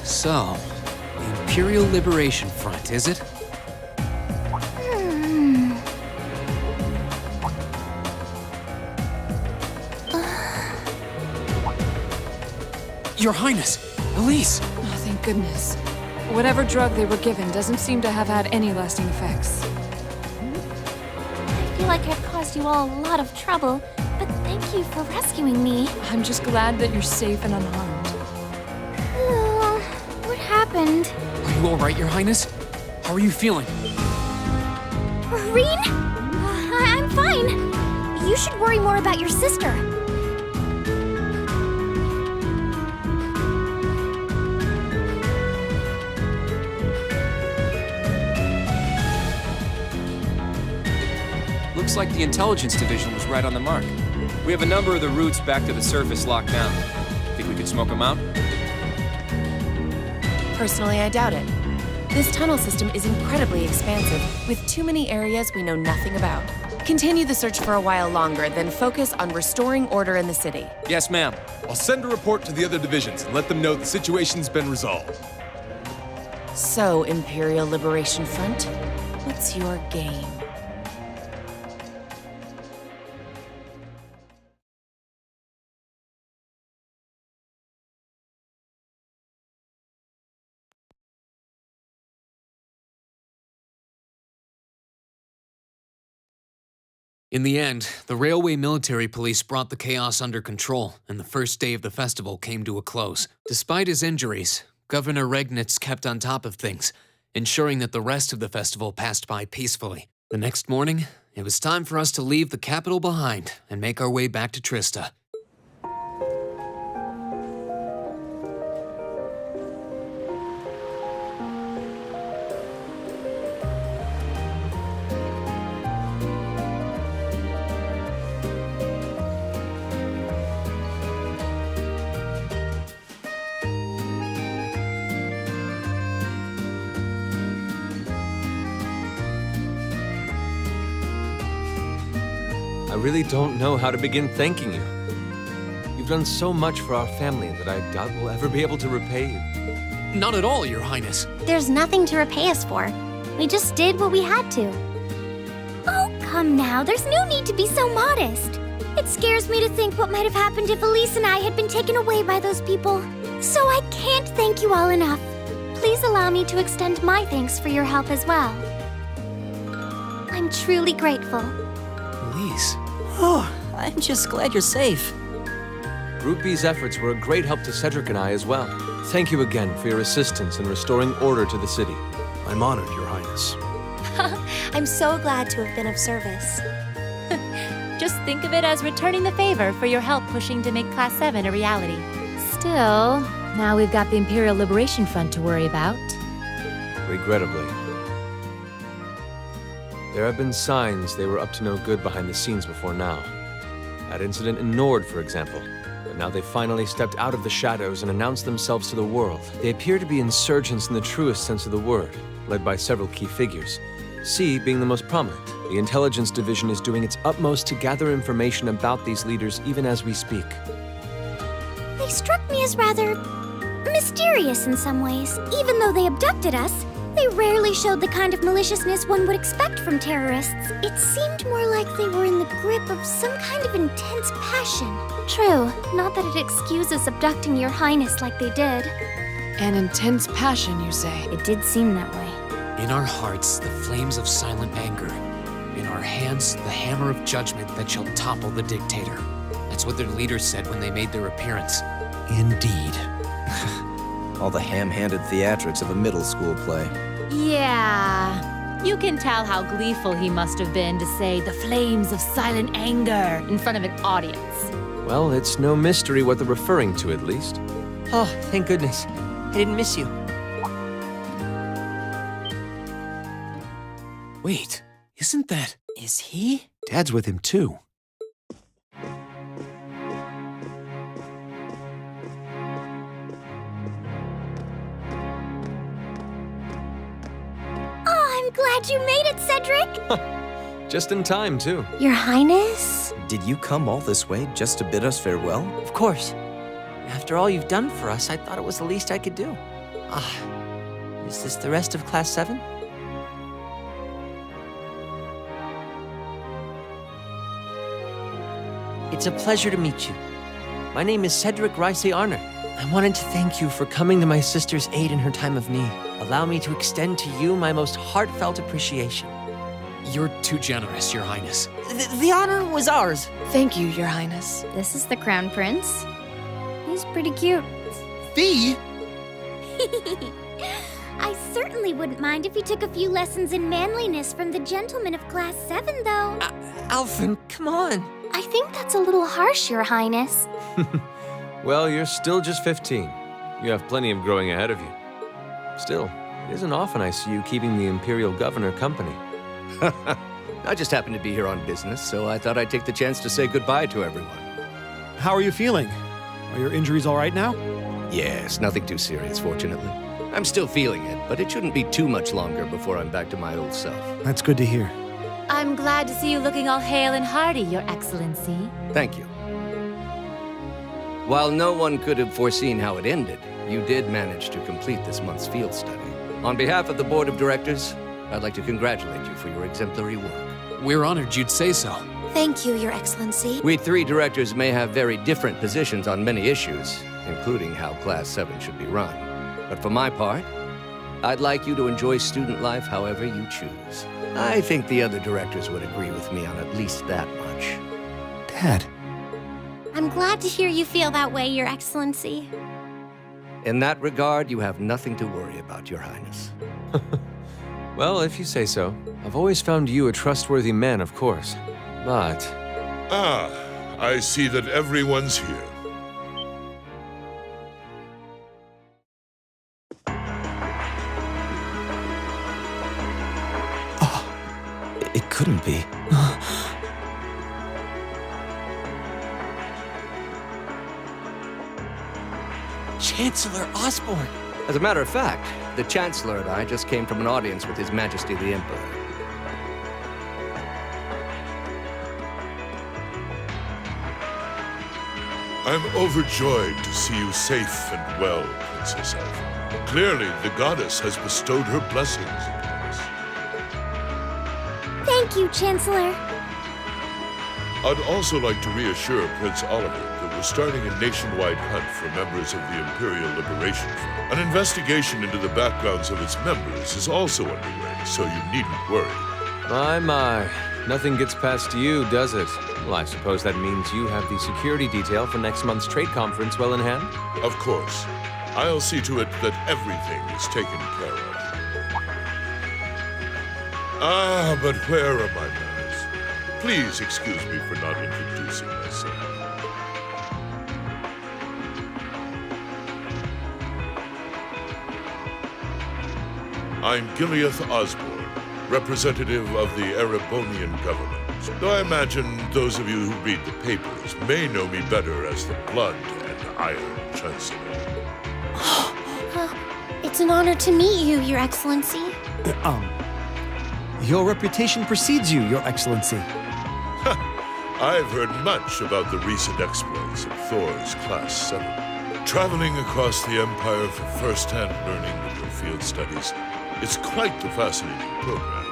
So, the Imperial Liberation Front, is it? Your Highness! Elise! Oh, thank goodness. Whatever drug they were given doesn't seem to have had any lasting effects. I feel like I've caused you all a lot of trouble, but thank you for rescuing me. I'm just glad that you're safe and unharmed. What happened? Are you alright, Your Highness? How are you feeling? Reen? I'm fine. You should worry more about your sister. Looks like the Intelligence Division was right on the mark. We have a number of the routes back to the surface locked down. Think we could smoke them out? Personally, I doubt it. This tunnel system is incredibly expansive, with too many areas we know nothing about. Continue the search for a while longer, then focus on restoring order in the city. Yes, ma'am. I'll send a report to the other divisions and let them know the situation's been resolved. So, Imperial Liberation Front, what's your game? In the end, the Railway Military Police brought the chaos under control, and the first day of the festival came to a close. Despite his injuries, Governor Regnitz kept on top of things, ensuring that the rest of the festival passed by peacefully. The next morning, it was time for us to leave the capital behind and make our way back to Trista. I really don't know how to begin thanking you. You've done so much for our family that I doubt we'll ever be able to repay you. Not at all, Your Highness. There's nothing to repay us for. We just did what we had to. Oh, come now. There's no need to be so modest. It scares me to think what might have happened if Elise and I had been taken away by those people. So I can't thank you all enough. Please allow me to extend my thanks for your help as well. I'm truly grateful. Elise. Oh, I'm just glad you're safe. Group B's efforts were a great help to Cedric and I as well. Thank you again for your assistance in restoring order to the city. I'm honored, Your Highness. I'm so glad to have been of service. Just think of it as returning the favor for your help pushing to make Class 7 a reality. Still, now we've got the Imperial Liberation Front to worry about. Regrettably. There have been signs they were up to no good behind the scenes before now. That incident in Nord, for example. But now they've finally stepped out of the shadows and announced themselves to the world. They appear to be insurgents in the truest sense of the word, led by several key figures. C being the most prominent. The intelligence division is doing its utmost to gather information about these leaders even as we speak. They struck me as rather mysterious in some ways. Even though they abducted us, they rarely showed the kind of maliciousness one would expect from terrorists. It seemed more like they were in the grip of some kind of intense passion. True, not that it excuses abducting your highness like they did. An intense passion, you say? It did seem that way. In our hearts, the flames of silent anger. In our hands, the hammer of judgment that shall topple the dictator. That's what their leaders said when they made their appearance. Indeed. All the ham-handed theatrics of a middle school play. Yeah. You can tell how gleeful he must have been to say the flames of silent anger in front of an audience. Well, it's no mystery what they're referring to, at least. Oh, thank goodness. I didn't miss you. Wait, isn't that... Is he? Dad's with him, too. I'm glad you made it, Cedric! Just in time, too. Your Highness? Did you come all this way just to bid us farewell? Of course. After all you've done for us, I thought it was the least I could do. Is this the rest of Class 7? It's a pleasure to meet you. My name is Cedric Ryce Arner. I wanted to thank you for coming to my sister's aid in her time of need. Allow me to extend to you my most heartfelt appreciation. You're too generous, Your Highness. The honor was ours. Thank you, Your Highness. This is the Crown Prince. He's pretty cute. Fee? I certainly wouldn't mind if you took a few lessons in manliness from the gentleman of Class 7, though. Alphen, come on. I think that's a little harsh, Your Highness. Well, you're still just 15. You have plenty of growing ahead of you. Still, it isn't often I see you keeping the Imperial Governor company. I just happened to be here on business, so I thought I'd take the chance to say goodbye to everyone. How are you feeling? Are your injuries all right now? Yes, nothing too serious, fortunately. I'm still feeling it, but it shouldn't be too much longer before I'm back to my old self. That's good to hear. I'm glad to see you looking all hale and hearty, Your Excellency. Thank you. While no one could have foreseen how it ended, you did manage to complete this month's field study. On behalf of the Board of Directors, I'd like to congratulate you for your exemplary work. We're honored you'd say so. Thank you, Your Excellency. We three directors may have very different positions on many issues, including how Class 7 should be run. But for my part, I'd like you to enjoy student life however you choose. I think the other directors would agree with me on at least that much. Dad. I'm glad to hear you feel that way, Your Excellency. In that regard, you have nothing to worry about, Your Highness. Well, if you say so. I've always found you a trustworthy man, of course. But... Ah, I see that everyone's here. It couldn't be. Chancellor Osborne. As a matter of fact, the Chancellor and I just came from an audience with His Majesty the Emperor. I'm overjoyed to see you safe and well, Princess Alpha. Clearly, the goddess has bestowed her blessings upon us. Thank you, Chancellor. I'd also like to reassure Prince Oliver that we're starting a nationwide hunt for members of the Imperial Liberation Front. An investigation into the backgrounds of its members is also underway, so you needn't worry. My. Nothing gets past you, does it? Well, I suppose that means you have the security detail for next month's trade conference well in hand? Of course. I'll see to it that everything is taken care of. Ah, but where are my manners? Please excuse me for not introducing myself. I'm Gileath Osborne, representative of the Erebonian government. Though I imagine those of you who read the papers may know me better as the Blood and Iron Chancellor. It's an honor to meet you, Your Excellency. Your reputation precedes you, Your Excellency. I've heard much about the recent exploits of Thor's Class 7. Traveling across the Empire for first-hand learning with your field studies, it's quite the fascinating program.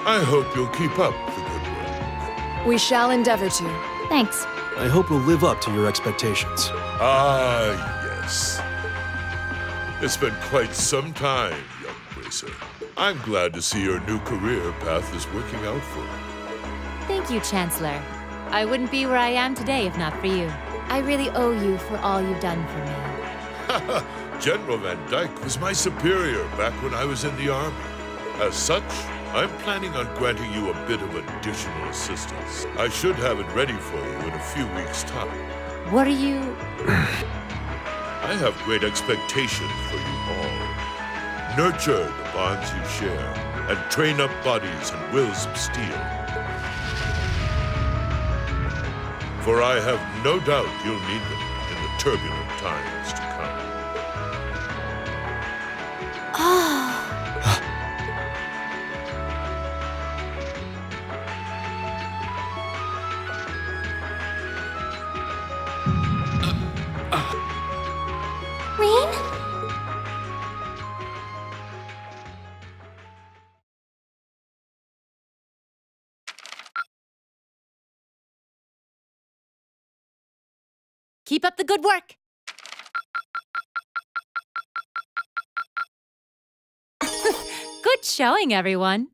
I hope you'll keep up the good work. We shall endeavor to. Thanks. I hope we'll live up to your expectations. Ah, yes. It's been quite some time, young Gracer. I'm glad to see your new career path is working out for you. Thank you, Chancellor. I wouldn't be where I am today if not for you. I really owe you for all you've done for me. General Van Dyke was my superior back when I was in the Army. As such, I'm planning on granting you a bit of additional assistance. I should have it ready for you in a few weeks' time. What are you... I have great expectations for you all. Nurture the bonds you share, and train up bodies and wills of steel. For I have no doubt you'll need them in the turbulent times to come. Rain? Keep up the good work! Good showing, everyone.